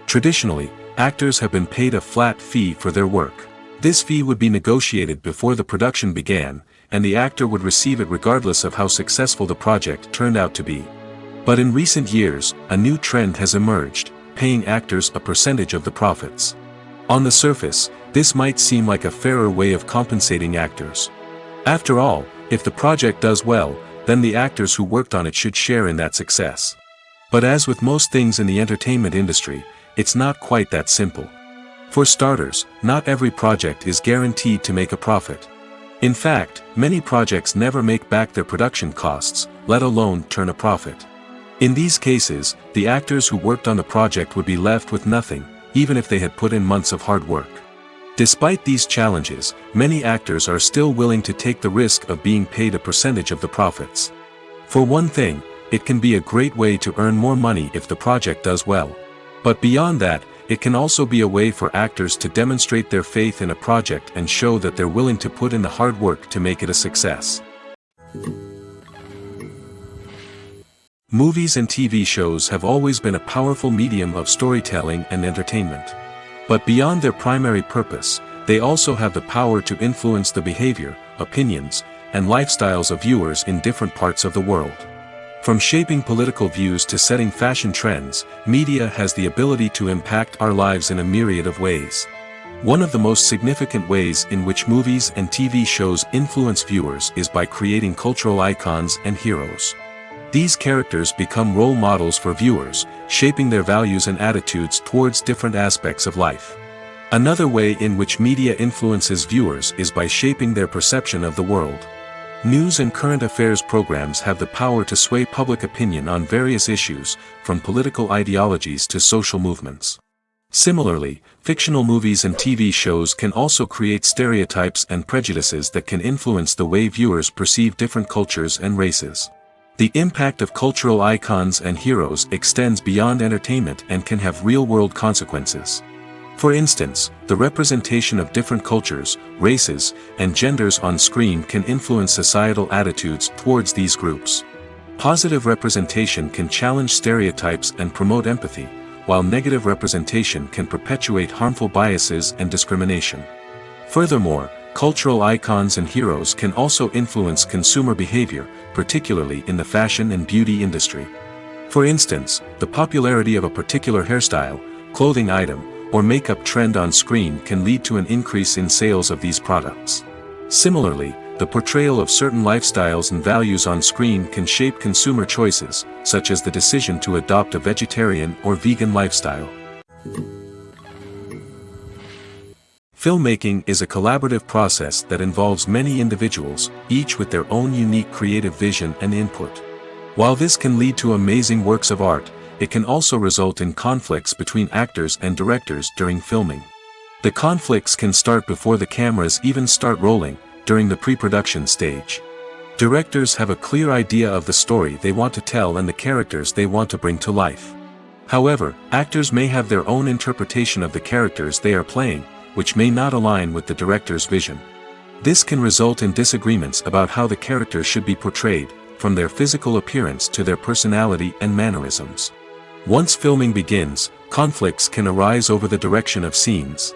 Traditionally, actors have been paid a flat fee for their work. This fee would be negotiated before the production began, and the actor would receive it regardless of how successful the project turned out to be. But in recent years, a new trend has emerged, paying actors a percentage of the profits. On the surface, this might seem like a fairer way of compensating actors. After all, if the project does well, then the actors who worked on it should share in that success. But as with most things in the entertainment industry, it's not quite that simple. For starters, not every project is guaranteed to make a profit. In fact, many projects never make back their production costs, let alone turn a profit. In these cases, the actors who worked on the project would be left with nothing, even if they had put in months of hard work. Despite these challenges, many actors are still willing to take the risk of being paid a percentage of the profits. For one thing, it can be a great way to earn more money if the project does well. But beyond that, it can also be a way for actors to demonstrate their faith in a project and show that they're willing to put in the hard work to make it a success. Movies and TV shows have always been a powerful medium of storytelling and entertainment. But beyond their primary purpose, they also have the power to influence the behavior, opinions, and lifestyles of viewers in different parts of the world. From shaping political views to setting fashion trends, media has the ability to impact our lives in a myriad of ways. One of the most significant ways in which movies and TV shows influence viewers is by creating cultural icons and heroes. These characters become role models for viewers, shaping their values and attitudes towards different aspects of life. Another way in which media influences viewers is by shaping their perception of the world. News and current affairs programs have the power to sway public opinion on various issues, from political ideologies to social movements. Similarly, fictional movies and TV shows can also create stereotypes and prejudices that can influence the way viewers perceive different cultures and races. The impact of cultural icons and heroes extends beyond entertainment and can have real-world consequences. For instance, the representation of different cultures, races, and genders on screen can influence societal attitudes towards these groups. Positive representation can challenge stereotypes and promote empathy, while negative representation can perpetuate harmful biases and discrimination. Furthermore, cultural icons and heroes can also influence consumer behavior, particularly in the fashion and beauty industry. For instance, the popularity of a particular hairstyle, clothing item, or makeup trend on screen can lead to an increase in sales of these products. Similarly, the portrayal of certain lifestyles and values on screen can shape consumer choices, such as the decision to adopt a vegetarian or vegan lifestyle. Filmmaking is a collaborative process that involves many individuals, each with their own unique creative vision and input. While this can lead to amazing works of art, it can also result in conflicts between actors and directors during filming. The conflicts can start before the cameras even start rolling, during the pre-production stage. Directors have a clear idea of the story they want to tell and the characters they want to bring to life. However, actors may have their own interpretation of the characters they are playing, which may not align with the director's vision. This can result in disagreements about how the characters should be portrayed, from their physical appearance to their personality and mannerisms. Once filming begins, conflicts can arise over the direction of scenes.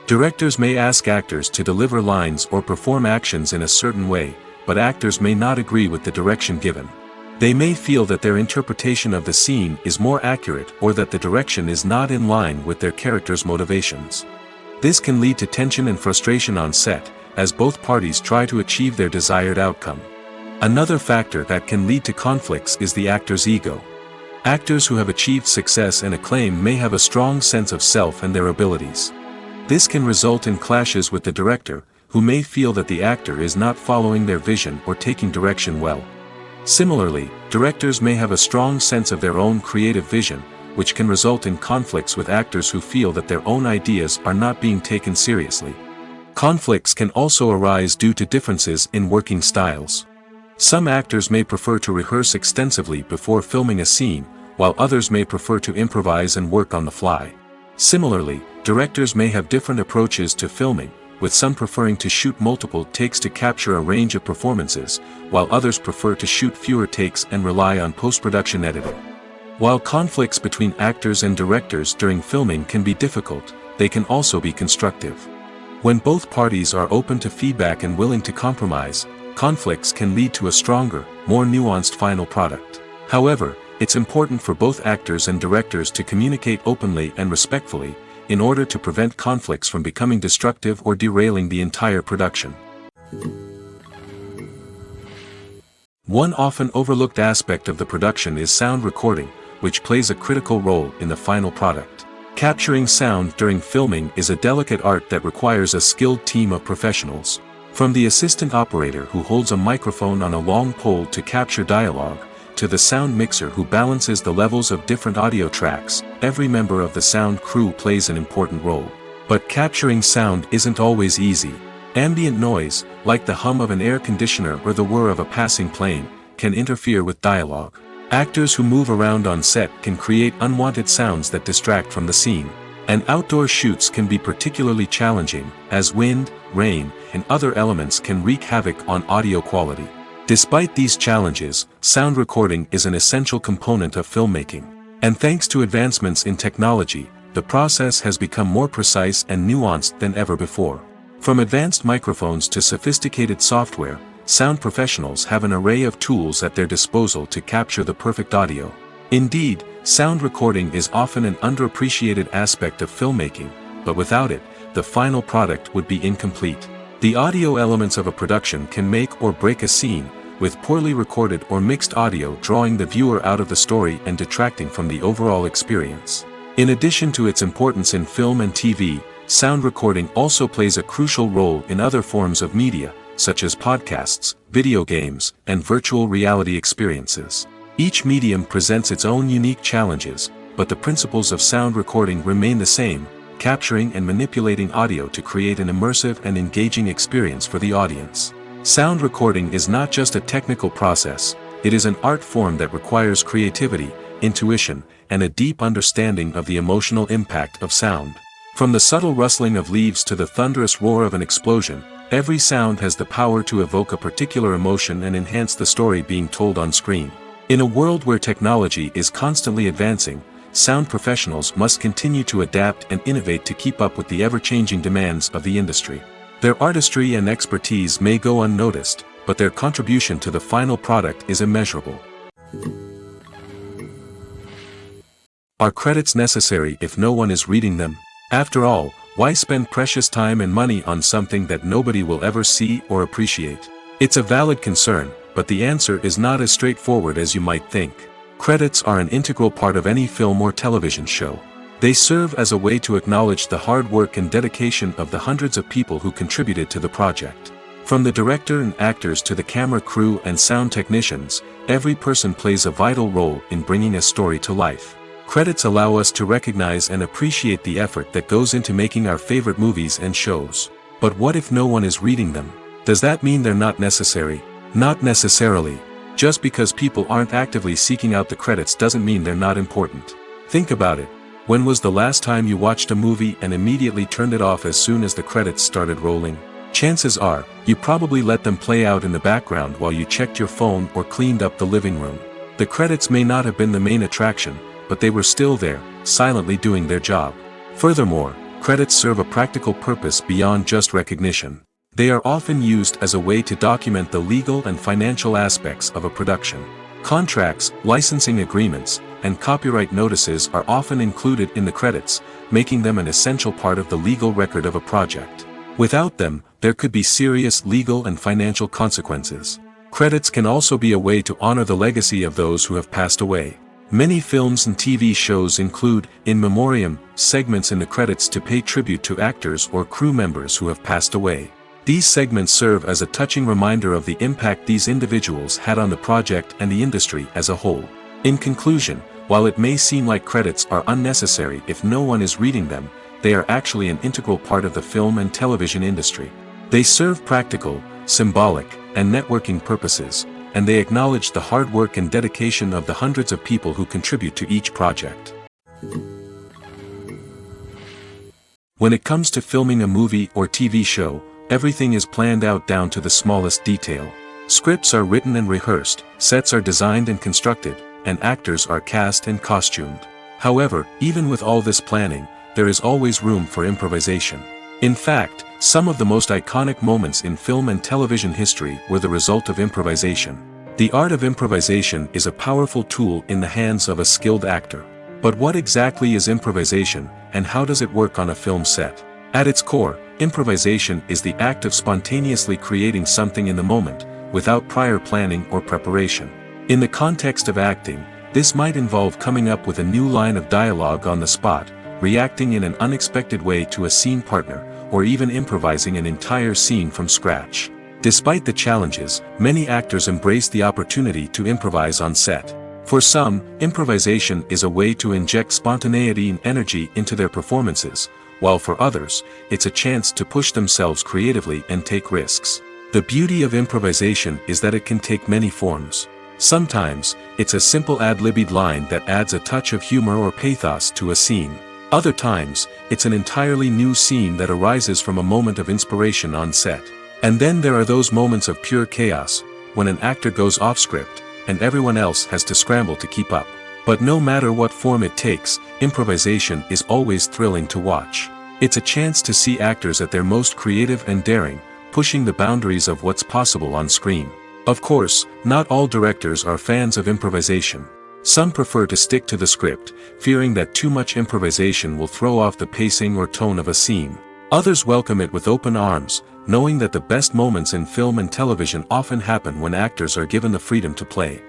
Directors may ask actors to deliver lines or perform actions in a certain way, but actors may not agree with the direction given. They may feel that their interpretation of the scene is more accurate or that the direction is not in line with their character's motivations. This can lead to tension and frustration on set, as both parties try to achieve their desired outcome. Another factor that can lead to conflicts is the actor's ego. Actors who have achieved success and acclaim may have a strong sense of self and their abilities. This can result in clashes with the director, who may feel that the actor is not following their vision or taking direction well. Similarly, directors may have a strong sense of their own creative vision, which can result in conflicts with actors who feel that their own ideas are not being taken seriously. Conflicts can also arise due to differences in working styles. Some actors may prefer to rehearse extensively before filming a scene, while others may prefer to improvise and work on the fly. Similarly, directors may have different approaches to filming, with some preferring to shoot multiple takes to capture a range of performances, while others prefer to shoot fewer takes and rely on post-production editing. While conflicts between actors and directors during filming can be difficult, they can also be constructive. When both parties are open to feedback and willing to compromise, conflicts can lead to a stronger, more nuanced final product. However, it's important for both actors and directors to communicate openly and respectfully, in order to prevent conflicts from becoming destructive or derailing the entire production. One often overlooked aspect of the production is sound recording, which plays a critical role in the final product. Capturing sound during filming is a delicate art that requires a skilled team of professionals. From the assistant operator who holds a microphone on a long pole to capture dialogue, to the sound mixer who balances the levels of different audio tracks, every member of the sound crew plays an important role. But capturing sound isn't always easy. Ambient noise, like the hum of an air conditioner or the whir of a passing plane, can interfere with dialogue. Actors who move around on set can create unwanted sounds that distract from the scene. And outdoor shoots can be particularly challenging, as wind, rain, and other elements can wreak havoc on audio quality. Despite these challenges, sound recording is an essential component of filmmaking. And thanks to advancements in technology, the process has become more precise and nuanced than ever before. From advanced microphones to sophisticated software, sound professionals have an array of tools at their disposal to capture the perfect audio. Indeed, sound recording is often an underappreciated aspect of filmmaking, but without it, the final product would be incomplete. The audio elements of a production can make or break a scene, with poorly recorded or mixed audio drawing the viewer out of the story and detracting from the overall experience. In addition to its importance in film and TV, sound recording also plays a crucial role in other forms of media, such as podcasts, video games, and virtual reality experiences. Each medium presents its own unique challenges, but the principles of sound recording remain the same: capturing and manipulating audio to create an immersive and engaging experience for the audience. Sound recording is not just a technical process, it is an art form that requires creativity, intuition, and a deep understanding of the emotional impact of sound. From the subtle rustling of leaves to the thunderous roar of an explosion, every sound has the power to evoke a particular emotion and enhance the story being told on screen. In a world where technology is constantly advancing, sound professionals must continue to adapt and innovate to keep up with the ever-changing demands of the industry. Their artistry and expertise may go unnoticed, but their contribution to the final product is immeasurable. Are credits necessary if no one is reading them? After all, why spend precious time and money on something that nobody will ever see or appreciate? It's a valid concern, but the answer is not as straightforward as you might think. Credits are an integral part of any film or television show. They serve as a way to acknowledge the hard work and dedication of the hundreds of people who contributed to the project. From the director and actors to the camera crew and sound technicians, every person plays a vital role in bringing a story to life. Credits allow us to recognize and appreciate the effort that goes into making our favorite movies and shows. But what if no one is reading them? Does that mean they're not necessary? Not necessarily. Just because people aren't actively seeking out the credits doesn't mean they're not important. Think about it. When was the last time you watched a movie and immediately turned it off as soon as the credits started rolling? Chances are, you probably let them play out in the background while you checked your phone or cleaned up the living room. The credits may not have been the main attraction, but they were still there, silently doing their job. Furthermore, credits serve a practical purpose beyond just recognition. They are often used as a way to document the legal and financial aspects of a production. Contracts, licensing agreements, and copyright notices are often included in the credits, making them an essential part of the legal record of a project. Without them, there could be serious legal and financial consequences. Credits can also be a way to honor the legacy of those who have passed away. Many films and TV shows include, in memoriam, segments in the credits to pay tribute to actors or crew members who have passed away. These segments serve as a touching reminder of the impact these individuals had on the project and the industry as a whole. In conclusion, while it may seem like credits are unnecessary if no one is reading them, they are actually an integral part of the film and television industry. They serve practical, symbolic, and networking purposes, and they acknowledge the hard work and dedication of the hundreds of people who contribute to each project. When it comes to filming a movie or TV show, everything is planned out down to the smallest detail. Scripts are written and rehearsed, sets are designed and constructed, and actors are cast and costumed. However, even with all this planning, there is always room for improvisation. In fact, some of the most iconic moments in film and television history were the result of improvisation. The art of improvisation is a powerful tool in the hands of a skilled actor. But what exactly is improvisation, and how does it work on a film set? At its core, improvisation is the act of spontaneously creating something in the moment, without prior planning or preparation. In the context of acting, this might involve coming up with a new line of dialogue on the spot, reacting in an unexpected way to a scene partner, or even improvising an entire scene from scratch. Despite the challenges, many actors embrace the opportunity to improvise on set. For some, improvisation is a way to inject spontaneity and energy into their performances, while for others, it's a chance to push themselves creatively and take risks. The beauty of improvisation is that it can take many forms. Sometimes, it's a simple ad-libbed line that adds a touch of humor or pathos to a scene. Other times, it's an entirely new scene that arises from a moment of inspiration on set. And then there are those moments of pure chaos, when an actor goes off script, and everyone else has to scramble to keep up. But no matter what form it takes, improvisation is always thrilling to watch. It's a chance to see actors at their most creative and daring, pushing the boundaries of what's possible on screen. Of course, not all directors are fans of improvisation. Some prefer to stick to the script, fearing that too much improvisation will throw off the pacing or tone of a scene. Others welcome it with open arms, knowing that the best moments in film and television often happen when actors are given the freedom to play.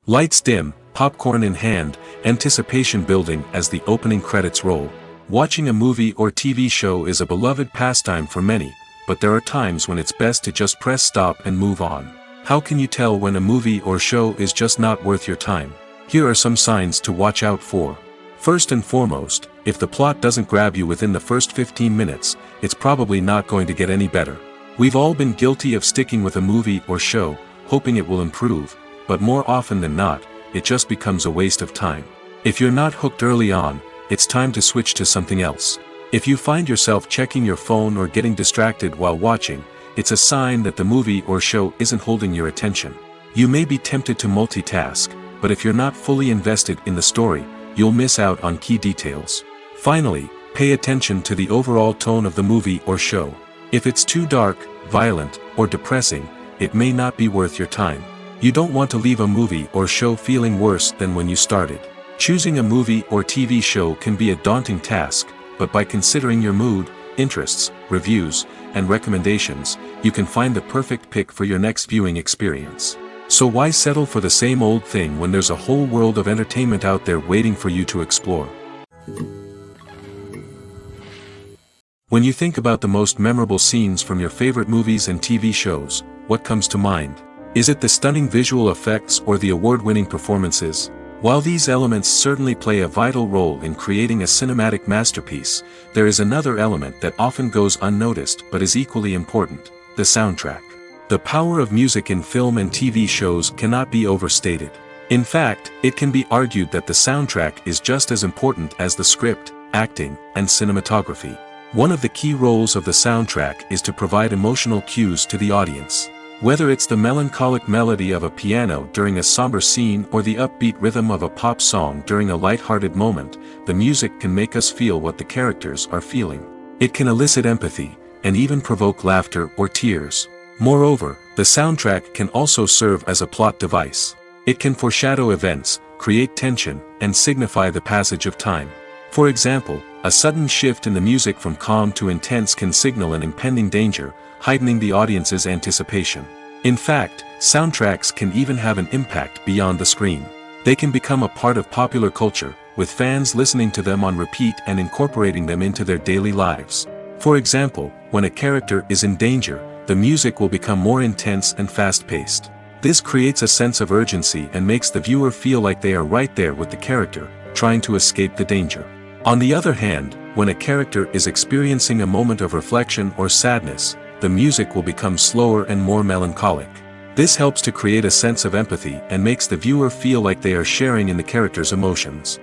Lights dim, popcorn in hand, anticipation building as the opening credits roll. Watching a movie or TV show is a beloved pastime for many, but there are times when it's best to just press stop and move on. How can you tell when a movie or show is just not worth your time? Here are some signs to watch out for. First and foremost, if the plot doesn't grab you within the first 15 minutes, it's probably not going to get any better. We've all been guilty of sticking with a movie or show, hoping it will improve, but more often than not, it just becomes a waste of time. If you're not hooked early on, it's time to switch to something else. If you find yourself checking your phone or getting distracted while watching, it's a sign that the movie or show isn't holding your attention. You may be tempted to multitask, but if you're not fully invested in the story, you'll miss out on key details. Finally, pay attention to the overall tone of the movie or show. If it's too dark, violent, or depressing, it may not be worth your time. You don't want to leave a movie or show feeling worse than when you started. Choosing a movie or TV show can be a daunting task, but by considering your mood, interests, reviews, and recommendations, you can find the perfect pick for your next viewing experience. So why settle for the same old thing when there's a whole world of entertainment out there waiting for you to explore? When you think about the most memorable scenes from your favorite movies and TV shows, what comes to mind? Is it the stunning visual effects or the award-winning performances? While these elements certainly play a vital role in creating a cinematic masterpiece, there is another element that often goes unnoticed but is equally important: the soundtrack. The power of music in film and TV shows cannot be overstated. In fact, it can be argued that the soundtrack is just as important as the script, acting, and cinematography. One of the key roles of the soundtrack is to provide emotional cues to the audience. Whether it's the melancholic melody of a piano during a somber scene or the upbeat rhythm of a pop song during a lighthearted moment, the music can make us feel what the characters are feeling. It can elicit empathy, and even provoke laughter or tears. Moreover, the soundtrack can also serve as a plot device. It can foreshadow events, create tension, and signify the passage of time. For example, a sudden shift in the music from calm to intense can signal an impending danger, heightening the audience's anticipation. In fact, Soundtracks can even have an impact beyond the screen. They can become a part of popular culture, with fans listening to them on repeat and incorporating them into their daily lives. For example, when a character is in danger, the music will become more intense and fast-paced. This creates a sense of urgency and makes the viewer feel like they are right there with the character, trying to escape the danger. On the other hand, when a character is experiencing a moment of reflection or sadness, the music will become slower and more melancholic. This helps to create a sense of empathy and makes the viewer feel like they are sharing in the character's emotions.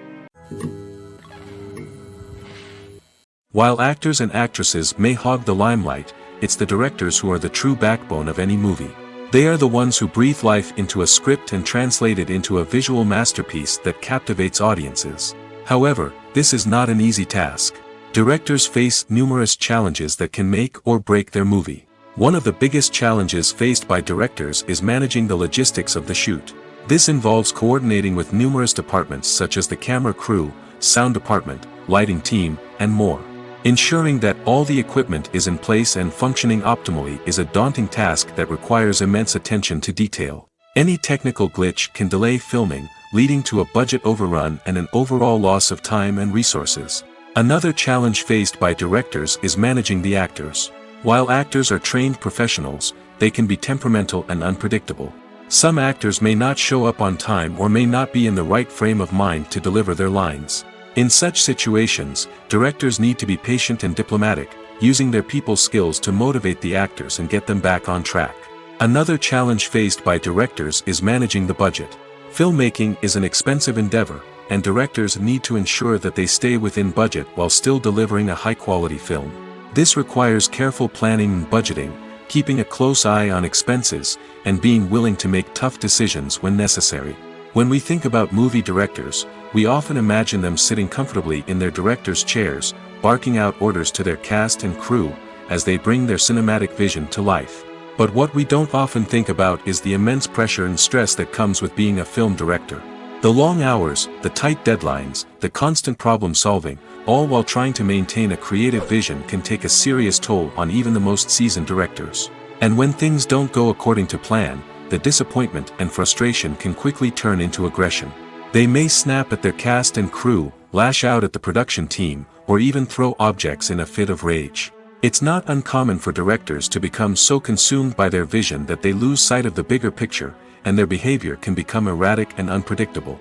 While actors and actresses may hog the limelight, it's the directors who are the true backbone of any movie. They are the ones who breathe life into a script and translate it into a visual masterpiece that captivates audiences. However, this is not an easy task. Directors face numerous challenges that can make or break their movie. One of the biggest challenges faced by directors is managing the logistics of the shoot. This involves coordinating with numerous departments such as the camera crew, sound department, lighting team, and more. Ensuring that all the equipment is in place and functioning optimally is a daunting task that requires immense attention to detail. Any technical glitch can delay filming, leading to a budget overrun and an overall loss of time and resources. Another challenge faced by directors is managing the actors. While actors are trained professionals, they can be temperamental and unpredictable. Some actors may not show up on time or may not be in the right frame of mind to deliver their lines. In such situations, directors need to be patient and diplomatic, using their people skills to motivate the actors and get them back on track. Another challenge faced by directors is managing the budget. Filmmaking is an expensive endeavor, and directors need to ensure that they stay within budget while still delivering a high-quality film. This requires careful planning and budgeting, keeping a close eye on expenses, and being willing to make tough decisions when necessary. When we think about movie directors, we often imagine them sitting comfortably in their director's chairs, barking out orders to their cast and crew, as they bring their cinematic vision to life. But what we don't often think about is the immense pressure and stress that comes with being a film director. The long hours, the tight deadlines, the constant problem solving, all while trying to maintain a creative vision can take a serious toll on even the most seasoned directors. And when things don't go according to plan, the disappointment and frustration can quickly turn into aggression. They may snap at their cast and crew, lash out at the production team, or even throw objects in a fit of rage. It's not uncommon for directors to become so consumed by their vision that they lose sight of the bigger picture, and their behavior can become erratic and unpredictable.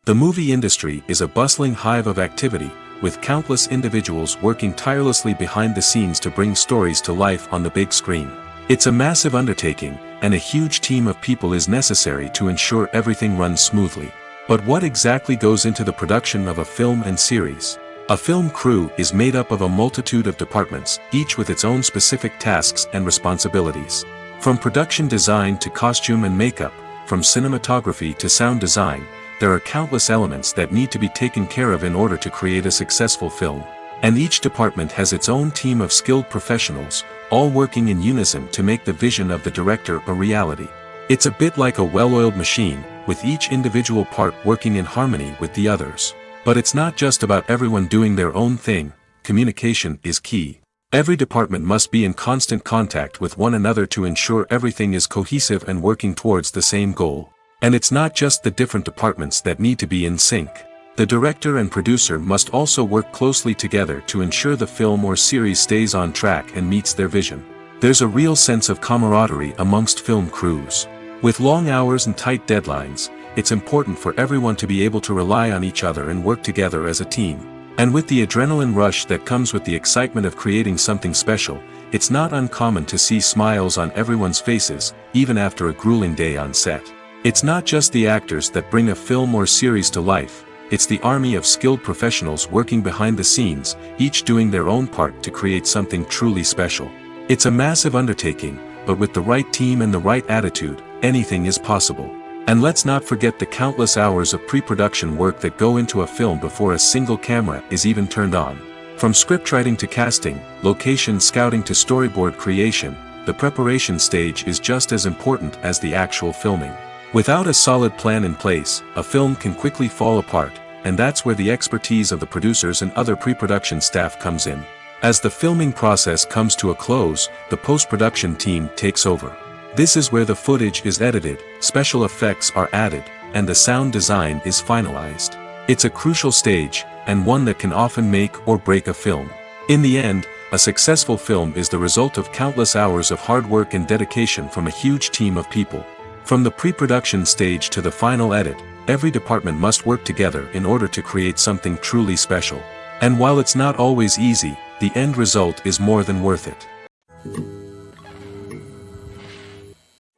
The movie industry is a bustling hive of activity, with countless individuals working tirelessly behind the scenes to bring stories to life on the big screen. It's a massive undertaking, and a huge team of people is necessary to ensure everything runs smoothly. But what exactly goes into the production of a film and series? A film crew is made up of a multitude of departments, each with its own specific tasks and responsibilities. From production design to costume and makeup, from cinematography to sound design, there are countless elements that need to be taken care of in order to create a successful film. And each department has its own team of skilled professionals, all working in unison to make the vision of the director a reality. It's a bit like a well-oiled machine, with each individual part working in harmony with the others. But it's not just about everyone doing their own thing. Communication is key. Every department must be in constant contact with one another to ensure everything is cohesive and working towards the same goal. And it's not just the different departments that need to be in sync. The director and producer must also work closely together to ensure the film or series stays on track and meets their vision. There's a real sense of camaraderie amongst film crews. With long hours and tight deadlines, it's important for everyone to be able to rely on each other and work together as a team. And with the adrenaline rush that comes with the excitement of creating something special, it's not uncommon to see smiles on everyone's faces, even after a grueling day on set. It's not just the actors that bring a film or series to life, it's the army of skilled professionals working behind the scenes, each doing their own part to create something truly special. It's a massive undertaking, but with the right team and the right attitude, anything is possible. And let's not forget the countless hours of pre-production work that go into a film before a single camera is even turned on. From scriptwriting to casting, location scouting to storyboard creation, the preparation stage is just as important as the actual filming. Without a solid plan in place, a film can quickly fall apart, and that's where the expertise of the producers and other pre-production staff comes in. As the filming process comes to a close, the post-production team takes over. This is where the footage is edited, special effects are added, and the sound design is finalized. It's a crucial stage, and one that can often make or break a film. In the end, a successful film is the result of countless hours of hard work and dedication from a huge team of people. From the pre-production stage to the final edit, every department must work together in order to create something truly special. And while it's not always easy, the end result is more than worth it.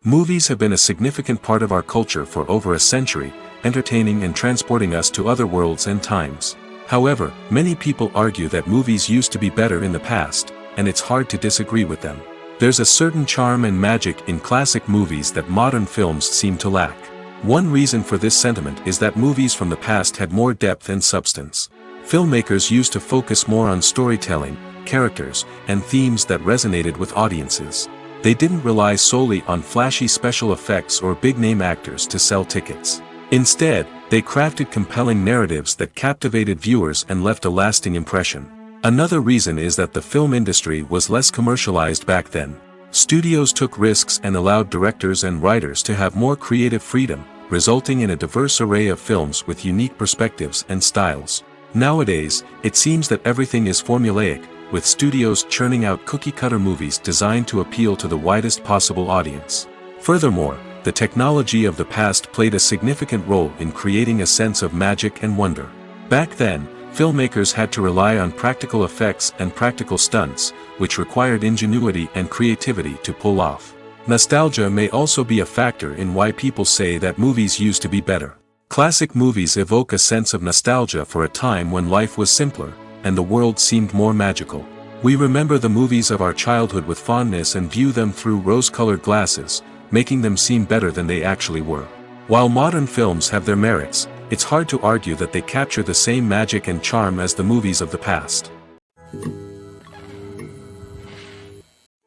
Movies have been a significant part of our culture for over a century, entertaining and transporting us to other worlds and times. However, many people argue that movies used to be better in the past, and it's hard to disagree with them. There's a certain charm and magic in classic movies that modern films seem to lack. One reason for this sentiment is that movies from the past had more depth and substance. Filmmakers used to focus more on storytelling, characters, and themes that resonated with audiences. They didn't rely solely on flashy special effects or big-name actors to sell tickets. Instead, they crafted compelling narratives that captivated viewers and left a lasting impression. Another reason is that the film industry was less commercialized back then. Studios took risks and allowed directors and writers to have more creative freedom, resulting in a diverse array of films with unique perspectives and styles. Nowadays, it seems that everything is formulaic, with studios churning out cookie-cutter movies designed to appeal to the widest possible audience. Furthermore, the technology of the past played a significant role in creating a sense of magic and wonder. Back then, filmmakers had to rely on practical effects and practical stunts, which required ingenuity and creativity to pull off. Nostalgia may also be a factor in why people say that movies used to be better. Classic movies evoke a sense of nostalgia for a time when life was simpler, and the world seemed more magical. We remember the movies of our childhood with fondness and view them through rose-colored glasses, making them seem better than they actually were. While modern films have their merits, it's hard to argue that they capture the same magic and charm as the movies of the past.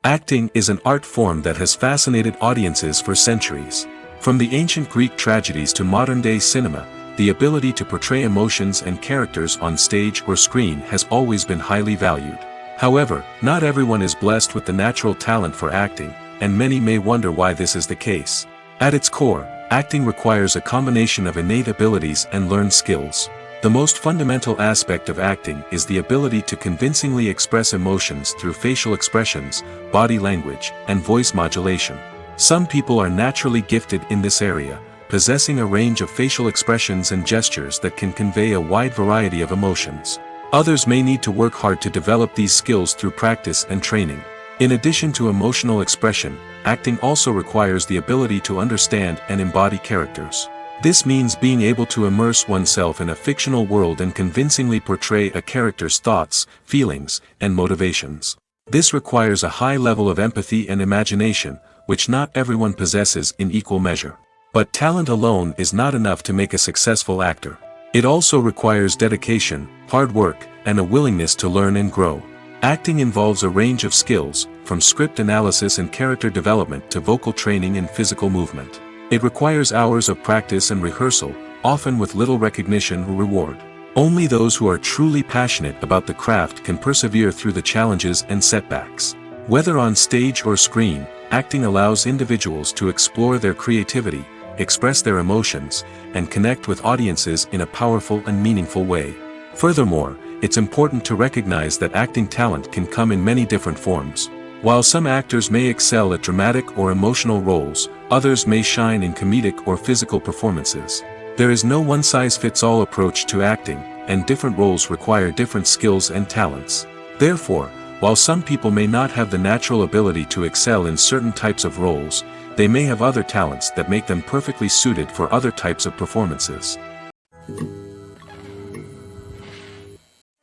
Acting is an art form that has fascinated audiences for centuries. From the ancient Greek tragedies to modern-day cinema, the ability to portray emotions and characters on stage or screen has always been highly valued. However, not everyone is blessed with the natural talent for acting, and many may wonder why this is the case. At its core, acting requires a combination of innate abilities and learned skills. The most fundamental aspect of acting is the ability to convincingly express emotions through facial expressions, body language, and voice modulation. Some people are naturally gifted in this area, possessing a range of facial expressions and gestures that can convey a wide variety of emotions. Others may need to work hard to develop these skills through practice and training. In addition to emotional expression, acting also requires the ability to understand and embody characters. This means being able to immerse oneself in a fictional world and convincingly portray a character's thoughts, feelings, and motivations. This requires a high level of empathy and imagination, which not everyone possesses in equal measure. But talent alone is not enough to make a successful actor. It also requires dedication, hard work, and a willingness to learn and grow. Acting involves a range of skills, from script analysis and character development to vocal training and physical movement. It requires hours of practice and rehearsal, often with little recognition or reward. Only those who are truly passionate about the craft can persevere through the challenges and setbacks. Whether on stage or screen, acting allows individuals to explore their creativity, express their emotions, and connect with audiences in a powerful and meaningful way. Furthermore, it's important to recognize that acting talent can come in many different forms. While some actors may excel at dramatic or emotional roles, others may shine in comedic or physical performances. There is no one-size-fits-all approach to acting, and different roles require different skills and talents. Therefore, while some people may not have the natural ability to excel in certain types of roles, they may have other talents that make them perfectly suited for other types of performances.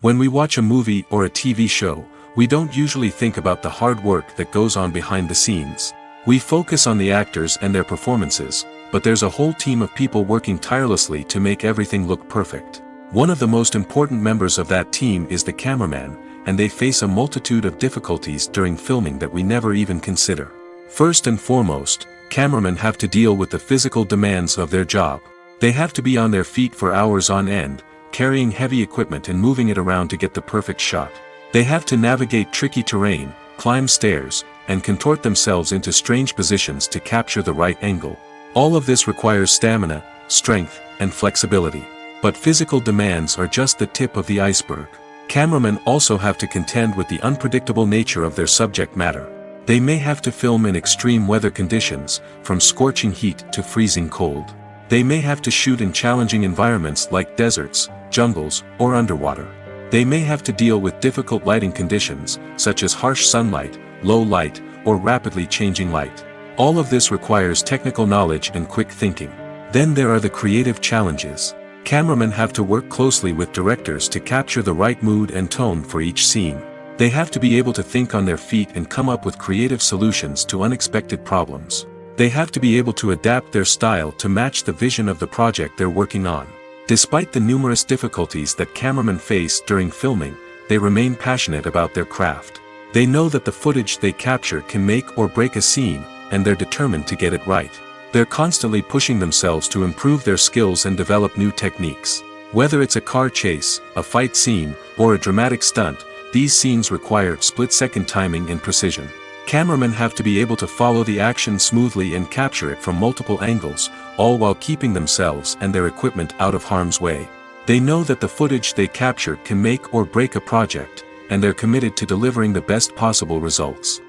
When we watch a movie or a TV show, we don't usually think about the hard work that goes on behind the scenes. We focus on the actors and their performances, but there's a whole team of people working tirelessly to make everything look perfect. One of the most important members of that team is the cameraman, and they face a multitude of difficulties during filming that we never even consider. First and foremost, cameramen have to deal with the physical demands of their job. They have to be on their feet for hours on end, carrying heavy equipment and moving it around to get the perfect shot. They have to navigate tricky terrain, climb stairs, and contort themselves into strange positions to capture the right angle. All of this requires stamina, strength, and flexibility. But physical demands are just the tip of the iceberg. Cameramen also have to contend with the unpredictable nature of their subject matter. They may have to film in extreme weather conditions, from scorching heat to freezing cold. They may have to shoot in challenging environments like deserts, jungles, or underwater. They may have to deal with difficult lighting conditions, such as harsh sunlight, low light, or rapidly changing light. All of this requires technical knowledge and quick thinking. Then there are the creative challenges. Cameramen have to work closely with directors to capture the right mood and tone for each scene. They have to be able to think on their feet and come up with creative solutions to unexpected problems. They have to be able to adapt their style to match the vision of the project they're working on. Despite the numerous difficulties that cameramen face during filming, they remain passionate about their craft. They know that the footage they capture can make or break a scene, and they're determined to get it right. They're constantly pushing themselves to improve their skills and develop new techniques. Whether it's a car chase, a fight scene, or a dramatic stunt, these scenes require split-second timing and precision. Cameramen have to be able to follow the action smoothly and capture it from multiple angles, all while keeping themselves and their equipment out of harm's way. They know that the footage they capture can make or break a project, and they're committed to delivering the best possible results.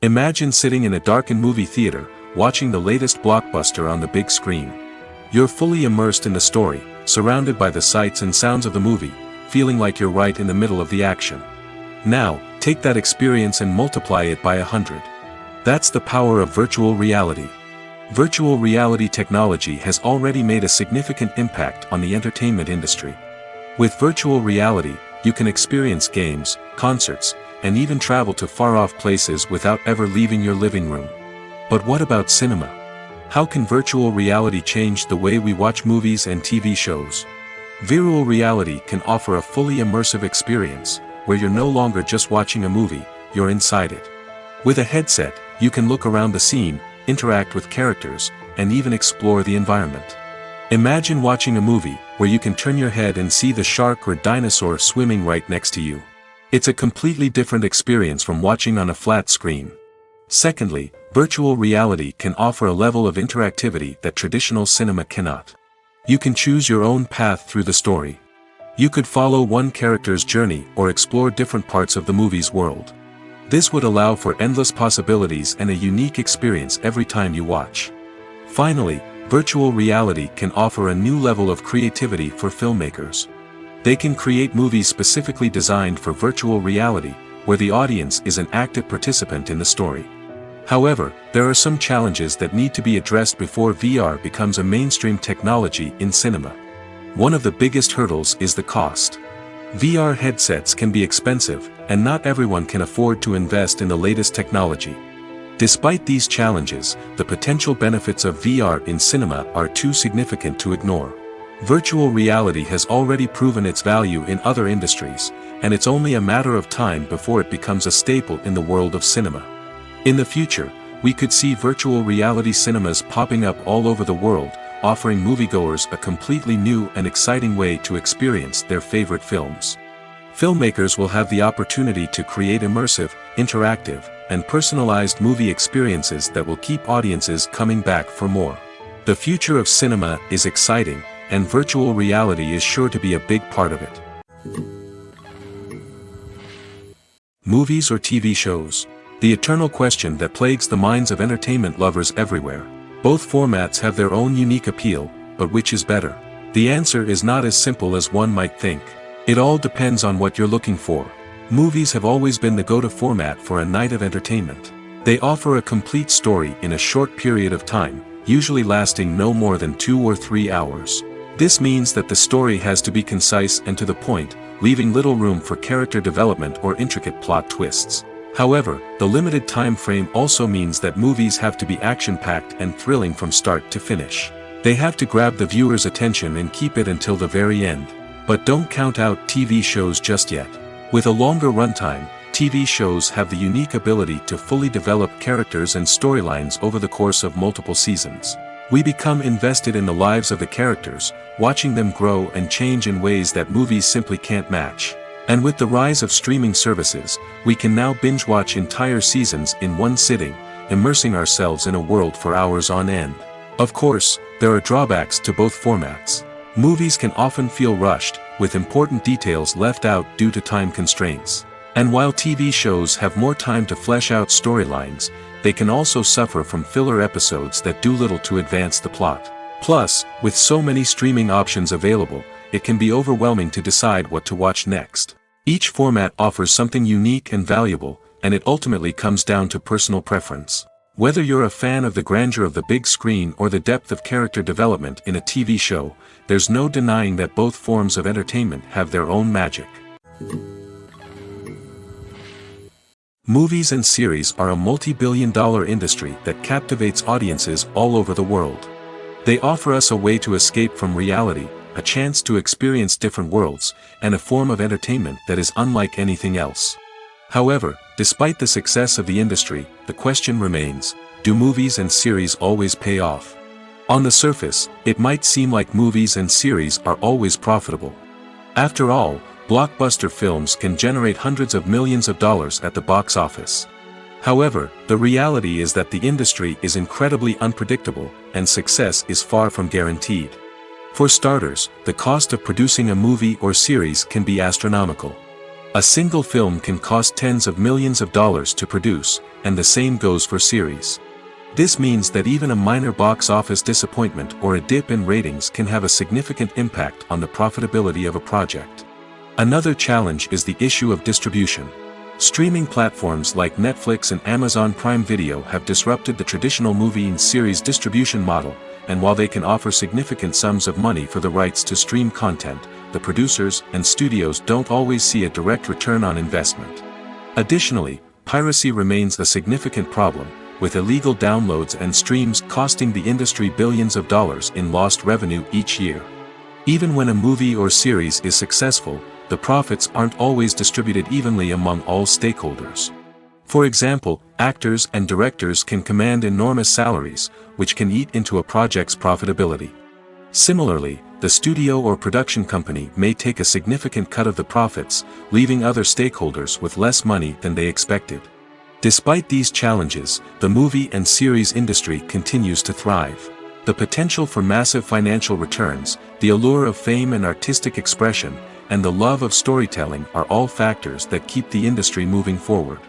Imagine sitting in a darkened movie theater, watching the latest blockbuster on the big screen. You're fully immersed in the story, surrounded by the sights and sounds of the movie, feeling like you're right in the middle of the action. Now, take that experience and multiply it by 100. That's the power of virtual reality. Virtual reality technology has already made a significant impact on the entertainment industry. With virtual reality, you can experience games, concerts, and even travel to far-off places without ever leaving your living room. But what about cinema? How can virtual reality change the way we watch movies and TV shows? Virtual reality can offer a fully immersive experience, where you're no longer just watching a movie, you're inside it. With a headset, you can look around the scene, interact with characters, and even explore the environment. Imagine watching a movie, where you can turn your head and see the shark or dinosaur swimming right next to you. It's a completely different experience from watching on a flat screen. Secondly, virtual reality can offer a level of interactivity that traditional cinema cannot. You can choose your own path through the story. You could follow one character's journey or explore different parts of the movie's world. This would allow for endless possibilities and a unique experience every time you watch. Finally, virtual reality can offer a new level of creativity for filmmakers. They can create movies specifically designed for virtual reality, where the audience is an active participant in the story. However, there are some challenges that need to be addressed before VR becomes a mainstream technology in cinema. One of the biggest hurdles is the cost. VR headsets can be expensive, and not everyone can afford to invest in the latest technology. Despite these challenges, the potential benefits of VR in cinema are too significant to ignore. Virtual reality has already proven its value in other industries, and it's only a matter of time before it becomes a staple in the world of cinema. In the future, we could see virtual reality cinemas popping up all over the world, offering moviegoers a completely new and exciting way to experience their favorite films. Filmmakers will have the opportunity to create immersive, interactive, and personalized movie experiences that will keep audiences coming back for more. The future of cinema is exciting, and virtual reality is sure to be a big part of it. Movies or TV shows? The eternal question that plagues the minds of entertainment lovers everywhere. Both formats have their own unique appeal, but which is better? The answer is not as simple as one might think. It all depends on what you're looking for. Movies have always been the go-to format for a night of entertainment. They offer a complete story in a short period of time, usually lasting no more than 2 or 3 hours. This means that the story has to be concise and to the point, leaving little room for character development or intricate plot twists. However, the limited time frame also means that movies have to be action-packed and thrilling from start to finish. They have to grab the viewer's attention and keep it until the very end. But don't count out TV shows just yet. With a longer runtime, TV shows have the unique ability to fully develop characters and storylines over the course of multiple seasons. We become invested in the lives of the characters, watching them grow and change in ways that movies simply can't match. And with the rise of streaming services, we can now binge-watch entire seasons in one sitting, immersing ourselves in a world for hours on end. Of course, there are drawbacks to both formats. Movies can often feel rushed, with important details left out due to time constraints. And while TV shows have more time to flesh out storylines, they can also suffer from filler episodes that do little to advance the plot. Plus, with so many streaming options available, it can be overwhelming to decide what to watch next. Each format offers something unique and valuable, and it ultimately comes down to personal preference. Whether you're a fan of the grandeur of the big screen or the depth of character development in a TV show, there's no denying that both forms of entertainment have their own magic. Movies and series are a multi-billion-dollar industry that captivates audiences all over the world. They offer us a way to escape from reality, a chance to experience different worlds, and a form of entertainment that is unlike anything else. However, despite the success of the industry, the question remains, do movies and series always pay off? On the surface, it might seem like movies and series are always profitable. After all, blockbuster films can generate hundreds of millions of dollars at the box office. However, the reality is that the industry is incredibly unpredictable, and success is far from guaranteed. For starters, the cost of producing a movie or series can be astronomical. A single film can cost tens of millions of dollars to produce, and the same goes for series. This means that even a minor box office disappointment or a dip in ratings can have a significant impact on the profitability of a project. Another challenge is the issue of distribution. Streaming platforms like Netflix and Amazon Prime Video have disrupted the traditional movie and series distribution model, and while they can offer significant sums of money for the rights to stream content, the producers and studios don't always see a direct return on investment. Additionally, piracy remains a significant problem, with illegal downloads and streams costing the industry billions of dollars in lost revenue each year. Even when a movie or series is successful, the profits aren't always distributed evenly among all stakeholders. For example, actors and directors can command enormous salaries, which can eat into a project's profitability. Similarly, the studio or production company may take a significant cut of the profits, leaving other stakeholders with less money than they expected. Despite these challenges, the movie and series industry continues to thrive. The potential for massive financial returns, the allure of fame and artistic expression, and the love of storytelling are all factors that keep the industry moving forward.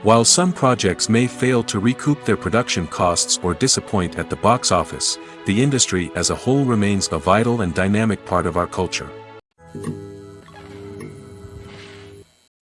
While some projects may fail to recoup their production costs or disappoint at the box office, the industry as a whole remains a vital and dynamic part of our culture.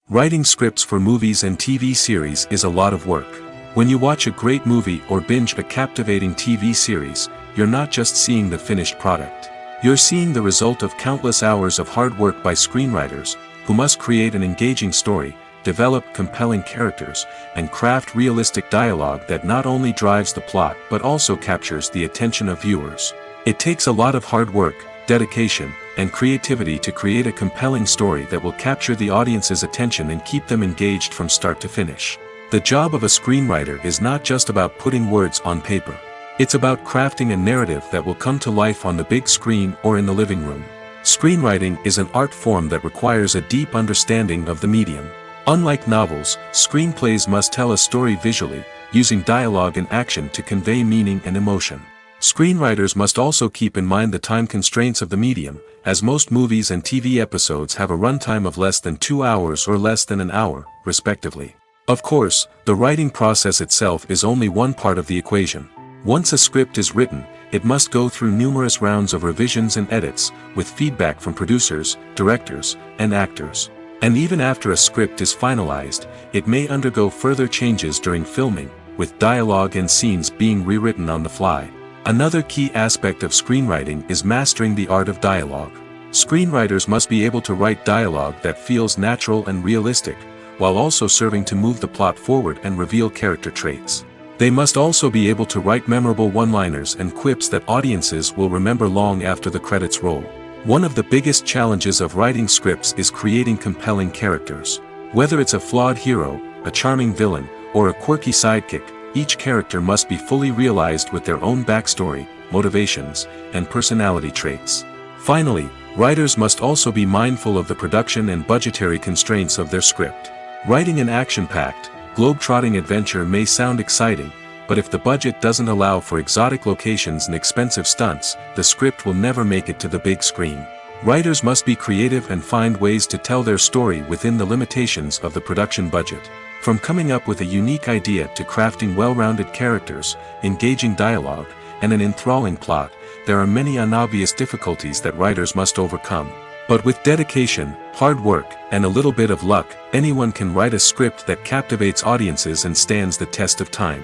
Writing scripts for movies and TV series is a lot of work. When you watch a great movie or binge a captivating TV series, you're not just seeing the finished product. You're seeing the result of countless hours of hard work by screenwriters, who must create an engaging story, develop compelling characters, and craft realistic dialogue that not only drives the plot but also captures the attention of viewers. It takes a lot of hard work, dedication, and creativity to create a compelling story that will capture the audience's attention and keep them engaged from start to finish. The job of a screenwriter is not just about putting words on paper. It's about crafting a narrative that will come to life on the big screen or in the living room. Screenwriting is an art form that requires a deep understanding of the medium. Unlike novels, screenplays must tell a story visually, using dialogue and action to convey meaning and emotion. Screenwriters must also keep in mind the time constraints of the medium, as most movies and TV episodes have a runtime of less than 2 hours or less than an hour, respectively. Of course, the writing process itself is only one part of the equation. Once a script is written, it must go through numerous rounds of revisions and edits, with feedback from producers, directors, and actors. And even after a script is finalized, it may undergo further changes during filming, with dialogue and scenes being rewritten on the fly. Another key aspect of screenwriting is mastering the art of dialogue. Screenwriters must be able to write dialogue that feels natural and realistic, while also serving to move the plot forward and reveal character traits. They must also be able to write memorable one-liners and quips that audiences will remember long after the credits roll. One of the biggest challenges of writing scripts is creating compelling characters. Whether it's a flawed hero, a charming villain, or a quirky sidekick, each character must be fully realized with their own backstory, motivations, and personality traits. Finally, writers must also be mindful of the production and budgetary constraints of their script. Writing an action-packed, globe-trotting adventure may sound exciting, but if the budget doesn't allow for exotic locations and expensive stunts, the script will never make it to the big screen. Writers must be creative and find ways to tell their story within the limitations of the production budget. From coming up with a unique idea to crafting well-rounded characters, engaging dialogue, and an enthralling plot, there are many unobvious difficulties that writers must overcome. But with dedication, hard work, and a little bit of luck, anyone can write a script that captivates audiences and stands the test of time.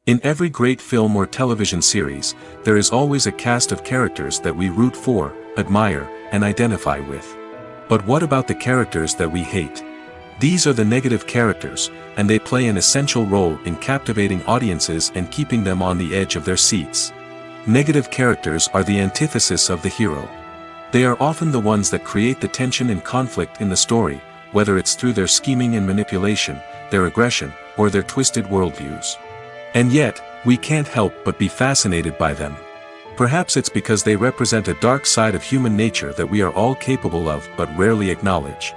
In every great film or television series, there is always a cast of characters that we root for, admire, and identify with. But what about the characters that we hate? These are the negative characters, and they play an essential role in captivating audiences and keeping them on the edge of their seats. Negative characters are the antithesis of the hero. They are often the ones that create the tension and conflict in the story, whether it's through their scheming and manipulation, their aggression, or their twisted worldviews. And yet, we can't help but be fascinated by them. Perhaps it's because they represent a dark side of human nature that we are all capable of but rarely acknowledge.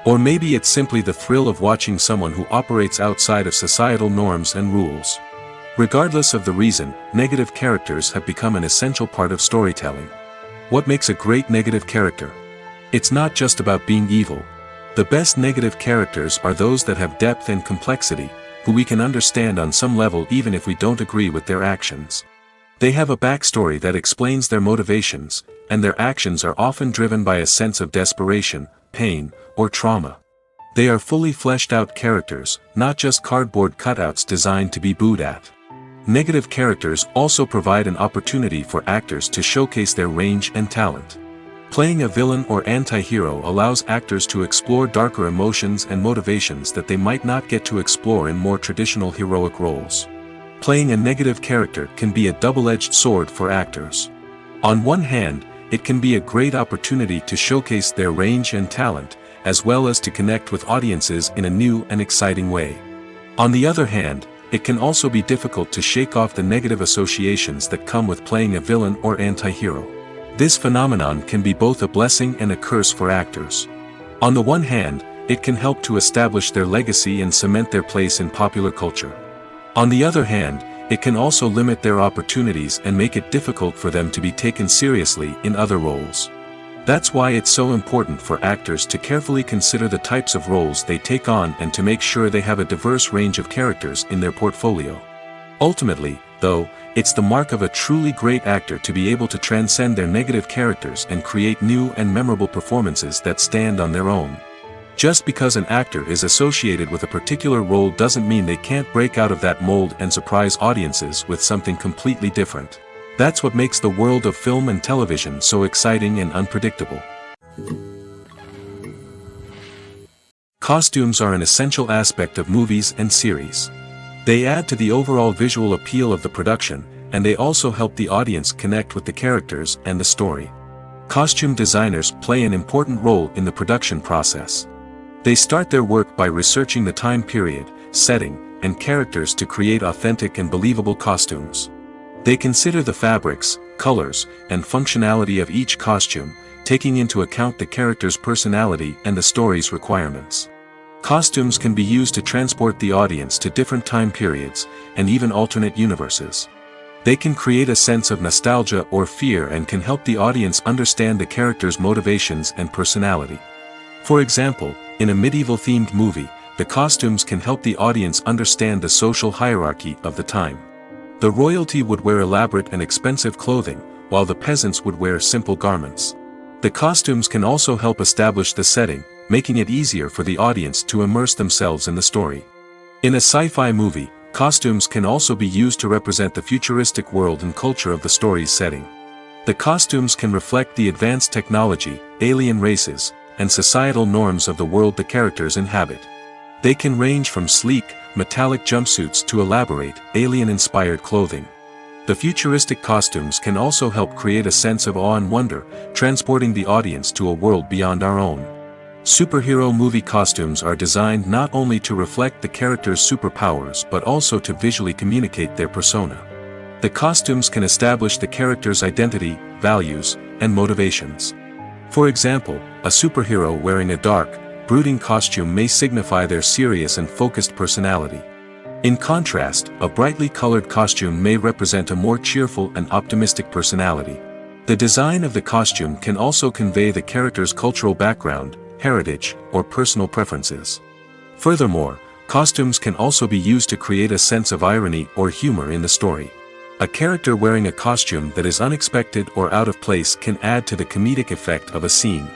Or maybe it's simply the thrill of watching someone who operates outside of societal norms and rules. Regardless of the reason, negative characters have become an essential part of storytelling. What makes a great negative character? It's not just about being evil. The best negative characters are those that have depth and complexity, who we can understand on some level even if we don't agree with their actions. They have a backstory that explains their motivations, and their actions are often driven by a sense of desperation, pain, or trauma. They are fully fleshed out characters, not just cardboard cutouts designed to be booed at. Negative characters also provide an opportunity for actors to showcase their range and talent. Playing a villain or anti-hero allows actors to explore darker emotions and motivations that they might not get to explore in more traditional heroic roles. Playing a negative character can be a double-edged sword for actors. On one hand, it can be a great opportunity to showcase their range and talent, as well as to connect with audiences in a new and exciting way. On the other hand, it can also be difficult to shake off the negative associations that come with playing a villain or anti-hero. This phenomenon can be both a blessing and a curse for actors. On the one hand, it can help to establish their legacy and cement their place in popular culture. On the other hand, it can also limit their opportunities and make it difficult for them to be taken seriously in other roles. That's why it's so important for actors to carefully consider the types of roles they take on and to make sure they have a diverse range of characters in their portfolio. Ultimately, though, it's the mark of a truly great actor to be able to transcend their negative characters and create new and memorable performances that stand on their own. Just because an actor is associated with a particular role doesn't mean they can't break out of that mold and surprise audiences with something completely different. That's what makes the world of film and television so exciting and unpredictable. Costumes are an essential aspect of movies and series. They add to the overall visual appeal of the production, and they also help the audience connect with the characters and the story. Costume designers play an important role in the production process. They start their work by researching the time period, setting, and characters to create authentic and believable costumes. They consider the fabrics, colors, and functionality of each costume, taking into account the character's personality and the story's requirements. Costumes can be used to transport the audience to different time periods, and even alternate universes. They can create a sense of nostalgia or fear and can help the audience understand the character's motivations and personality. For example, in a medieval-themed movie, the costumes can help the audience understand the social hierarchy of the time. The royalty would wear elaborate and expensive clothing, while the peasants would wear simple garments. The costumes can also help establish the setting, making it easier for the audience to immerse themselves in the story. In a sci-fi movie, costumes can also be used to represent the futuristic world and culture of the story's setting. The costumes can reflect the advanced technology, alien races, and societal norms of the world the characters inhabit. They can range from sleek, metallic jumpsuits to elaborate, alien-inspired clothing. The futuristic costumes can also help create a sense of awe and wonder, transporting the audience to a world beyond our own. Superhero movie costumes are designed not only to reflect the character's superpowers but also to visually communicate their persona. The costumes can establish the character's identity, values, and motivations. For example, a superhero wearing a dark, brooding costume may signify their serious and focused personality. In contrast, a brightly colored costume may represent a more cheerful and optimistic personality. The design of the costume can also convey the character's cultural background, heritage, or personal preferences. Furthermore, costumes can also be used to create a sense of irony or humor in the story. A character wearing a costume that is unexpected or out of place can add to the comedic effect of a scene.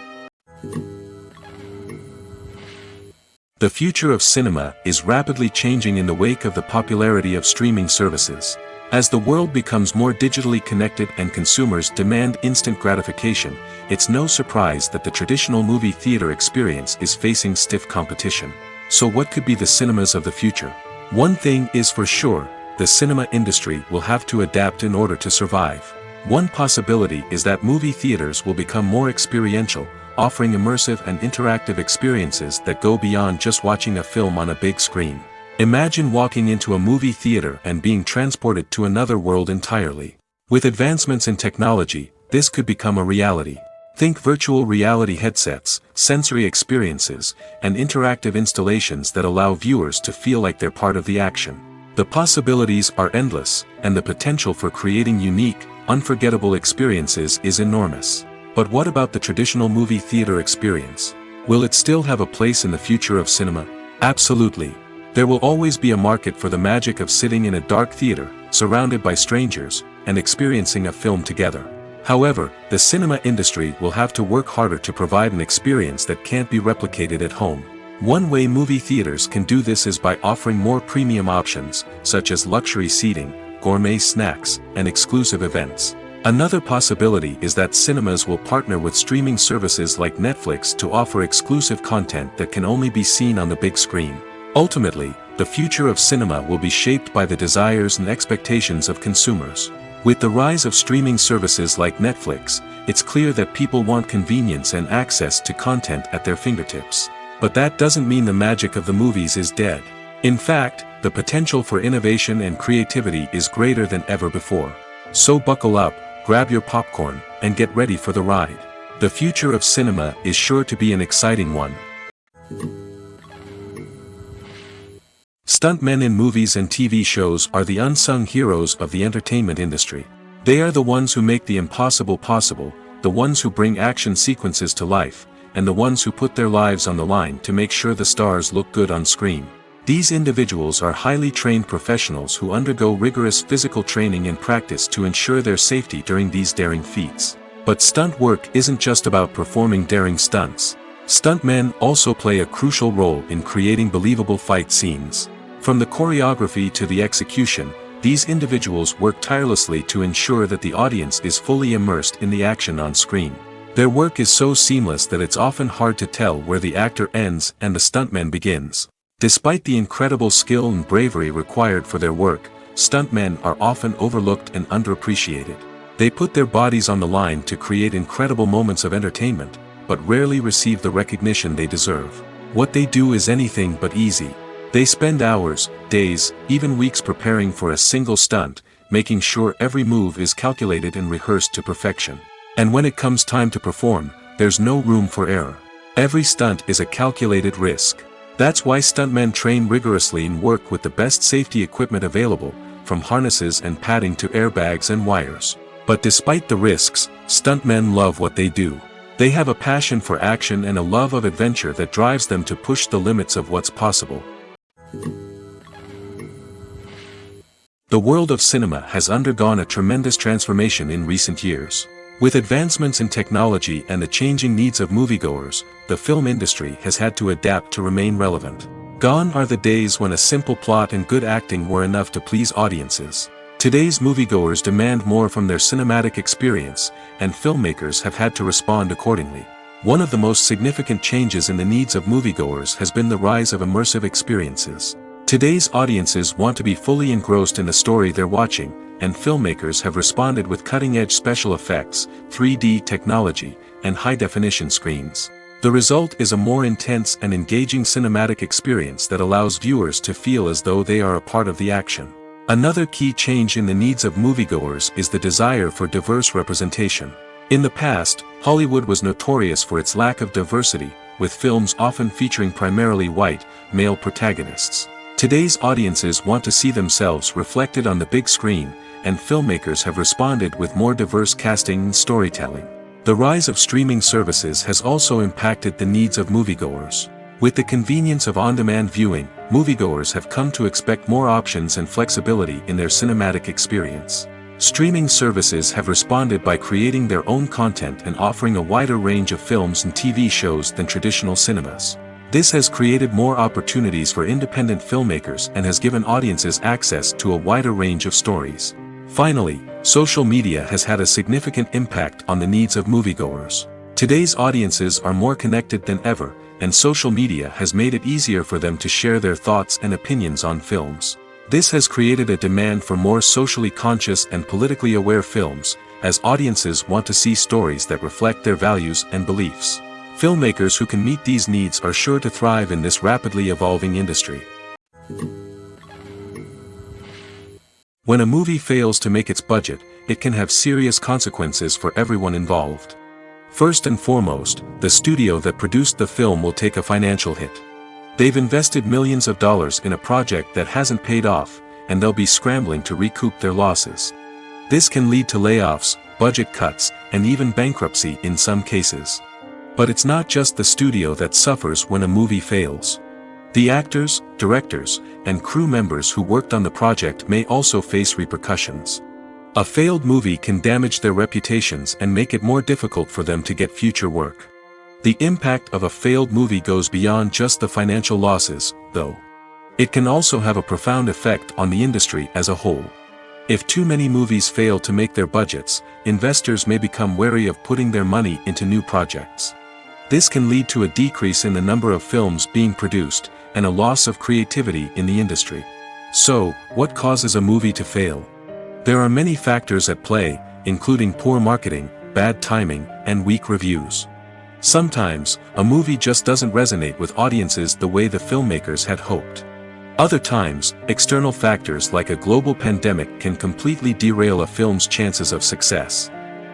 The future of cinema is rapidly changing in the wake of the popularity of streaming services. As the world becomes more digitally connected and consumers demand instant gratification, it's no surprise that the traditional movie theater experience is facing stiff competition. So what could be the cinemas of the future? One thing is for sure, the cinema industry will have to adapt in order to survive. One possibility is that movie theaters will become more experiential, offering immersive and interactive experiences that go beyond just watching a film on a big screen. Imagine walking into a movie theater and being transported to another world entirely. With advancements in technology, this could become a reality. Think virtual reality headsets, sensory experiences, and interactive installations that allow viewers to feel like they're part of the action. The possibilities are endless, and the potential for creating unique, unforgettable experiences is enormous. But what about the traditional movie theater experience? Will it still have a place in the future of cinema? Absolutely. There will always be a market for the magic of sitting in a dark theater, surrounded by strangers, and experiencing a film together. However, the cinema industry will have to work harder to provide an experience that can't be replicated at home. One way movie theaters can do this is by offering more premium options, such as luxury seating, gourmet snacks, and exclusive events. Another possibility is that cinemas will partner with streaming services like Netflix to offer exclusive content that can only be seen on the big screen. Ultimately, the future of cinema will be shaped by the desires and expectations of consumers. With the rise of streaming services like Netflix, it's clear that people want convenience and access to content at their fingertips. But that doesn't mean the magic of the movies is dead. In fact, the potential for innovation and creativity is greater than ever before. So buckle up, grab your popcorn, and get ready for the ride. The future of cinema is sure to be an exciting one. Stuntmen in movies and TV shows are the unsung heroes of the entertainment industry. They are the ones who make the impossible possible, the ones who bring action sequences to life, and the ones who put their lives on the line to make sure the stars look good on screen. These individuals are highly trained professionals who undergo rigorous physical training and practice to ensure their safety during these daring feats. But stunt work isn't just about performing daring stunts. Stuntmen also play a crucial role in creating believable fight scenes. From the choreography to the execution, these individuals work tirelessly to ensure that the audience is fully immersed in the action on screen. Their work is so seamless that it's often hard to tell where the actor ends and the stuntman begins. Despite the incredible skill and bravery required for their work, stuntmen are often overlooked and underappreciated. They put their bodies on the line to create incredible moments of entertainment, but rarely receive the recognition they deserve. What they do is anything but easy. They spend hours, days, even weeks preparing for a single stunt, making sure every move is calculated and rehearsed to perfection. And when it comes time to perform, there's no room for error. Every stunt is a calculated risk. That's why stuntmen train rigorously and work with the best safety equipment available, from harnesses and padding to airbags and wires. But despite the risks, stuntmen love what they do. They have a passion for action and a love of adventure that drives them to push the limits of what's possible. The world of cinema has undergone a tremendous transformation in recent years. With advancements in technology and the changing needs of moviegoers, the film industry has had to adapt to remain relevant. Gone are the days when a simple plot and good acting were enough to please audiences. Today's moviegoers demand more from their cinematic experience, and filmmakers have had to respond accordingly. One of the most significant changes in the needs of moviegoers has been the rise of immersive experiences. Today's audiences want to be fully engrossed in the story they're watching, and filmmakers have responded with cutting-edge special effects, 3D technology, and high-definition screens. The result is a more intense and engaging cinematic experience that allows viewers to feel as though they are a part of the action. Another key change in the needs of moviegoers is the desire for diverse representation. In the past, Hollywood was notorious for its lack of diversity, with films often featuring primarily white, male protagonists. Today's audiences want to see themselves reflected on the big screen, and filmmakers have responded with more diverse casting and storytelling. The rise of streaming services has also impacted the needs of moviegoers. With the convenience of on-demand viewing, moviegoers have come to expect more options and flexibility in their cinematic experience. Streaming services have responded by creating their own content and offering a wider range of films and TV shows than traditional cinemas. This has created more opportunities for independent filmmakers and has given audiences access to a wider range of stories. Finally, social media has had a significant impact on the needs of moviegoers. Today's audiences are more connected than ever, and social media has made it easier for them to share their thoughts and opinions on films. This has created a demand for more socially conscious and politically aware films, as audiences want to see stories that reflect their values and beliefs. Filmmakers who can meet these needs are sure to thrive in this rapidly evolving industry. When a movie fails to make its budget, it can have serious consequences for everyone involved. First and foremost, the studio that produced the film will take a financial hit. They've invested millions of dollars in a project that hasn't paid off, and they'll be scrambling to recoup their losses. This can lead to layoffs, budget cuts, and even bankruptcy in some cases. But it's not just the studio that suffers when a movie fails. The actors, directors, and crew members who worked on the project may also face repercussions. A failed movie can damage their reputations and make it more difficult for them to get future work. The impact of a failed movie goes beyond just the financial losses, though. It can also have a profound effect on the industry as a whole. If too many movies fail to make their budgets, investors may become wary of putting their money into new projects. This can lead to a decrease in the number of films being produced, and a loss of creativity in the industry. So, what causes a movie to fail? There are many factors at play, including poor marketing, bad timing, and weak reviews. Sometimes, a movie just doesn't resonate with audiences the way the filmmakers had hoped. Other times, external factors like a global pandemic can completely derail a film's chances of success.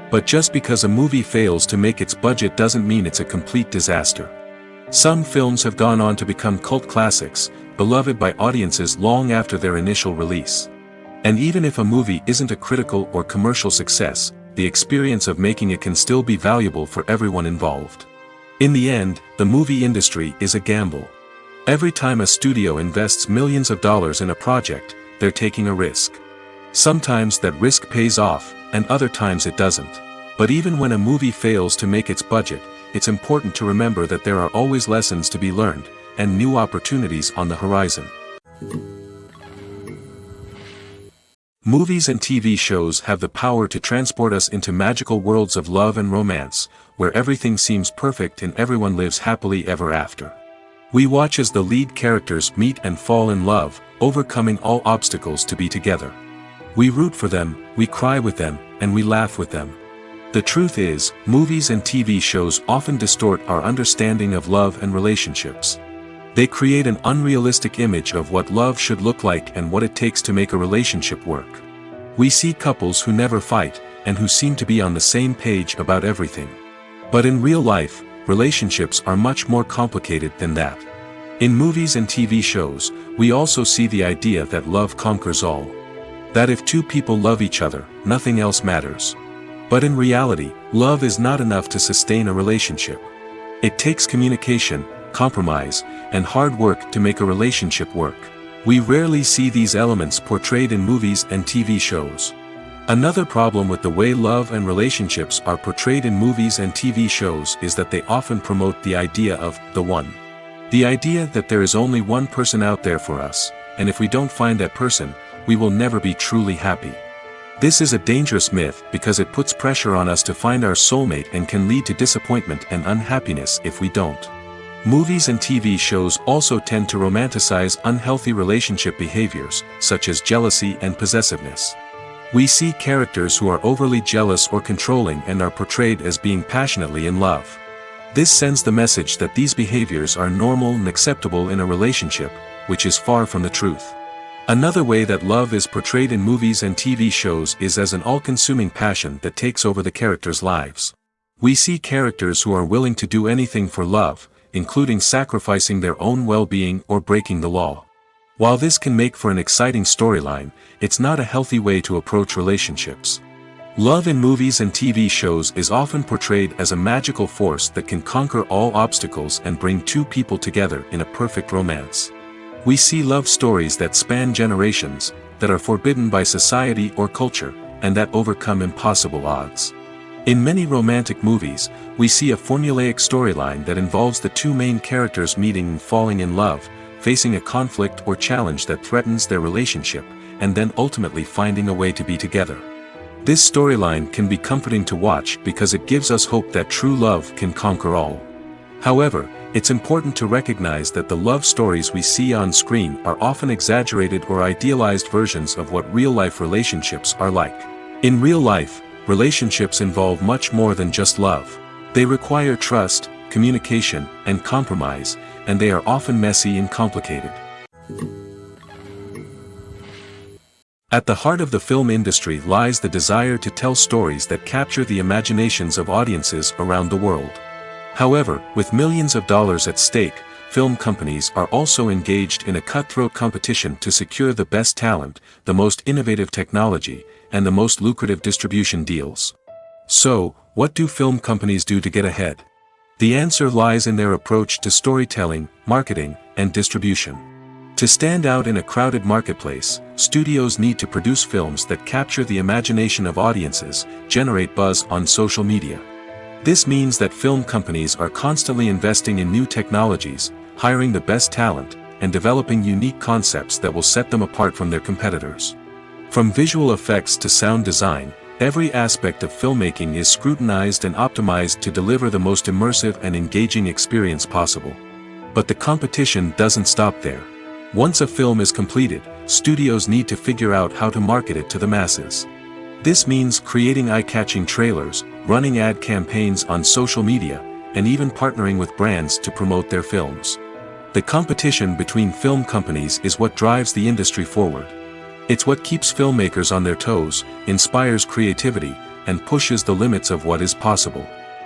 But just because a movie fails to make its budget doesn't mean it's a complete disaster. Some films have gone on to become cult classics, beloved by audiences long after their initial release. And even if a movie isn't a critical or commercial success, the experience of making it can still be valuable for everyone involved. In the end, the movie industry is a gamble. Every time a studio invests millions of dollars in a project, they're taking a risk. Sometimes that risk pays off, and other times it doesn't. But even when a movie fails to make its budget, it's important to remember that there are always lessons to be learned, and new opportunities on the horizon. Movies and TV shows have the power to transport us into magical worlds of love and romance, where everything seems perfect and everyone lives happily ever after. We watch as the lead characters meet and fall in love, overcoming all obstacles to be together. We root for them, we cry with them, and we laugh with them. The truth is, movies and TV shows often distort our understanding of love and relationships. They create an unrealistic image of what love should look like and what it takes to make a relationship work. We see couples who never fight, and who seem to be on the same page about everything. But in real life, relationships are much more complicated than that. In movies and TV shows, we also see the idea that love conquers all. That if two people love each other, nothing else matters. But in reality, love is not enough to sustain a relationship. It takes communication, compromise, and hard work to make a relationship work. We rarely see these elements portrayed in movies and TV shows. Another problem with the way love and relationships are portrayed in movies and TV shows is that they often promote the idea of the one. The idea that there is only one person out there for us, and if we don't find that person, we will never be truly happy. This is a dangerous myth because it puts pressure on us to find our soulmate and can lead to disappointment and unhappiness if we don't. Movies and TV shows also tend to romanticize unhealthy relationship behaviors, such as jealousy and possessiveness. We see characters who are overly jealous or controlling and are portrayed as being passionately in love. This sends the message that these behaviors are normal and acceptable in a relationship, which is far from the truth. Another way that love is portrayed in movies and TV shows is as an all-consuming passion that takes over the characters' lives. We see characters who are willing to do anything for love, including sacrificing their own well-being or breaking the law. While this can make for an exciting storyline, it's not a healthy way to approach relationships. Love in movies and TV shows is often portrayed as a magical force that can conquer all obstacles and bring two people together in a perfect romance. We see love stories that span generations, that are forbidden by society or culture, and that overcome impossible odds. In many romantic movies, we see a formulaic storyline that involves the two main characters meeting and falling in love, facing a conflict or challenge that threatens their relationship, and then ultimately finding a way to be together. This storyline can be comforting to watch because it gives us hope that true love can conquer all. However, it's important to recognize that the love stories we see on screen are often exaggerated or idealized versions of what real-life relationships are like. In real life, relationships involve much more than just love. They require trust, communication, and compromise, and they are often messy and complicated. At the heart of the film industry lies the desire to tell stories that capture the imaginations of audiences around the world. However, with millions of dollars at stake, film companies are also engaged in a cutthroat competition to secure the best talent, the most innovative technology, and the most lucrative distribution deals. So, what do film companies do to get ahead? The answer lies in their approach to storytelling, marketing, and distribution. To stand out in a crowded marketplace, studios need to produce films that capture the imagination of audiences, generate buzz on social media. This means that film companies are constantly investing in new technologies, hiring the best talent, and developing unique concepts that will set them apart from their competitors. From visual effects to sound design, every aspect of filmmaking is scrutinized and optimized to deliver the most immersive and engaging experience possible. But the competition doesn't stop there. Once a film is completed, studios need to figure out how to market it to the masses. This means creating eye-catching trailers, running ad campaigns on social media, and even partnering with brands to promote their films. The competition between film companies is what drives the industry forward. It's what keeps filmmakers on their toes, inspires creativity, and pushes the limits of what is possible.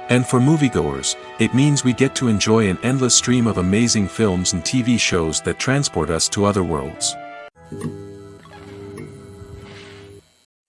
And for moviegoers, it means we get to enjoy an endless stream of amazing films and TV shows that transport us to other worlds.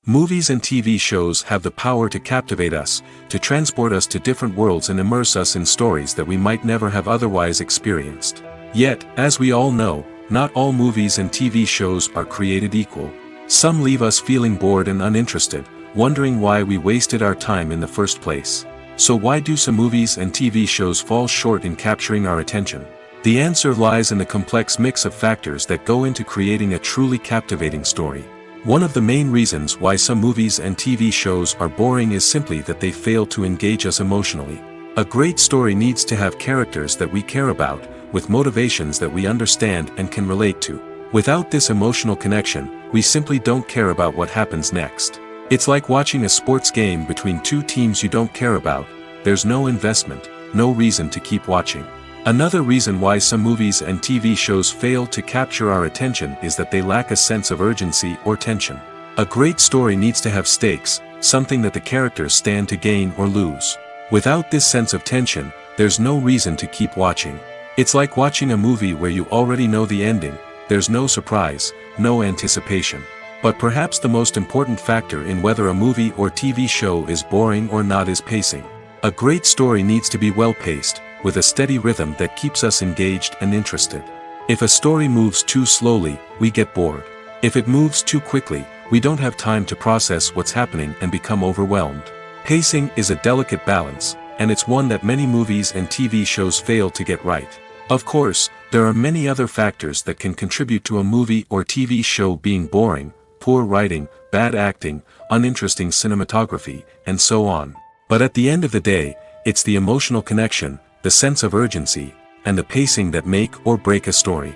Movies and TV shows have the power to captivate us, to transport us to different worlds and immerse us in stories that we might never have otherwise experienced. Yet, as we all know, not all movies and TV shows are created equal. Some leave us feeling bored and uninterested, wondering why we wasted our time in the first place. So why do some movies and TV shows fall short in capturing our attention? The answer lies in the complex mix of factors that go into creating a truly captivating story. One of the main reasons why some movies and TV shows are boring is simply that they fail to engage us emotionally. A great story needs to have characters that we care about, with motivations that we understand and can relate to. Without this emotional connection, we simply don't care about what happens next. It's like watching a sports game between two teams you don't care about. There's no investment, no reason to keep watching. Another reason why some movies and TV shows fail to capture our attention is that they lack a sense of urgency or tension. A great story needs to have stakes, something that the characters stand to gain or lose. Without this sense of tension, there's no reason to keep watching. It's like watching a movie where you already know the ending. There's no surprise, no anticipation. But perhaps the most important factor in whether a movie or TV show is boring or not is pacing. A great story needs to be well-paced, with a steady rhythm that keeps us engaged and interested. If a story moves too slowly, we get bored. If it moves too quickly, we don't have time to process what's happening and become overwhelmed. Pacing is a delicate balance, and it's one that many movies and TV shows fail to get right. Of course, there are many other factors that can contribute to a movie or TV show being boring: poor writing, bad acting, uninteresting cinematography, and so on. But at the end of the day, it's the emotional connection, the sense of urgency, and the pacing that make or break a story.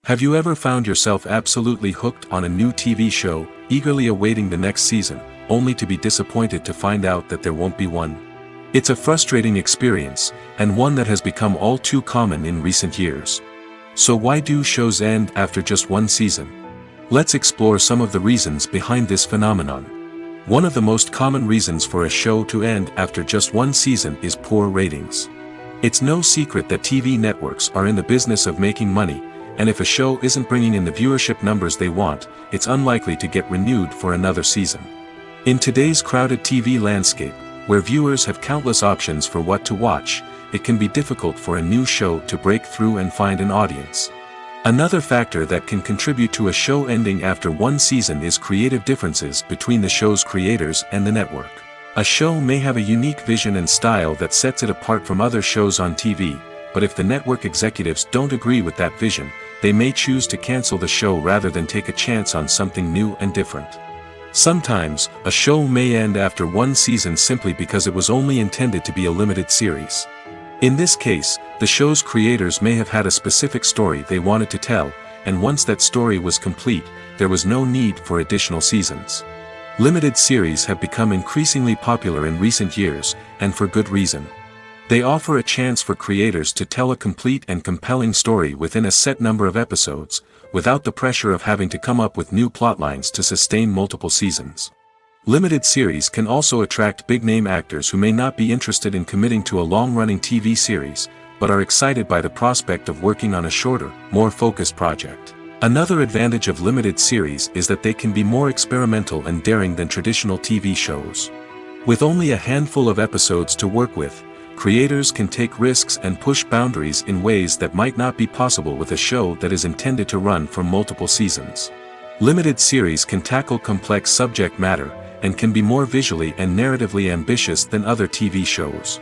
Have you ever found yourself absolutely hooked on a new TV show, eagerly awaiting the next season, only to be disappointed to find out that there won't be one. It's a frustrating experience, and one that has become all too common in recent years. So why do shows end after just one season? Let's explore some of the reasons behind this phenomenon. One of the most common reasons for a show to end after just one season is poor ratings. It's no secret that TV networks are in the business of making money, and if a show isn't bringing in the viewership numbers they want, it's unlikely to get renewed for another season. In today's crowded TV landscape, where viewers have countless options for what to watch, it can be difficult for a new show to break through and find an audience. Another factor that can contribute to a show ending after one season is creative differences between the show's creators and the network. A show may have a unique vision and style that sets it apart from other shows on TV, but if the network executives don't agree with that vision, they may choose to cancel the show rather than take a chance on something new and different. Sometimes, a show may end after one season simply because it was only intended to be a limited series. In this case, the show's creators may have had a specific story they wanted to tell, and once that story was complete, there was no need for additional seasons. Limited series have become increasingly popular in recent years, and for good reason. They offer a chance for creators to tell a complete and compelling story within a set number of episodes, without the pressure of having to come up with new plotlines to sustain multiple seasons. Limited series can also attract big-name actors who may not be interested in committing to a long-running TV series, but are excited by the prospect of working on a shorter, more focused project. Another advantage of limited series is that they can be more experimental and daring than traditional TV shows. With only a handful of episodes to work with, creators can take risks and push boundaries in ways that might not be possible with a show that is intended to run for multiple seasons. Limited series can tackle complex subject matter, and can be more visually and narratively ambitious than other TV shows.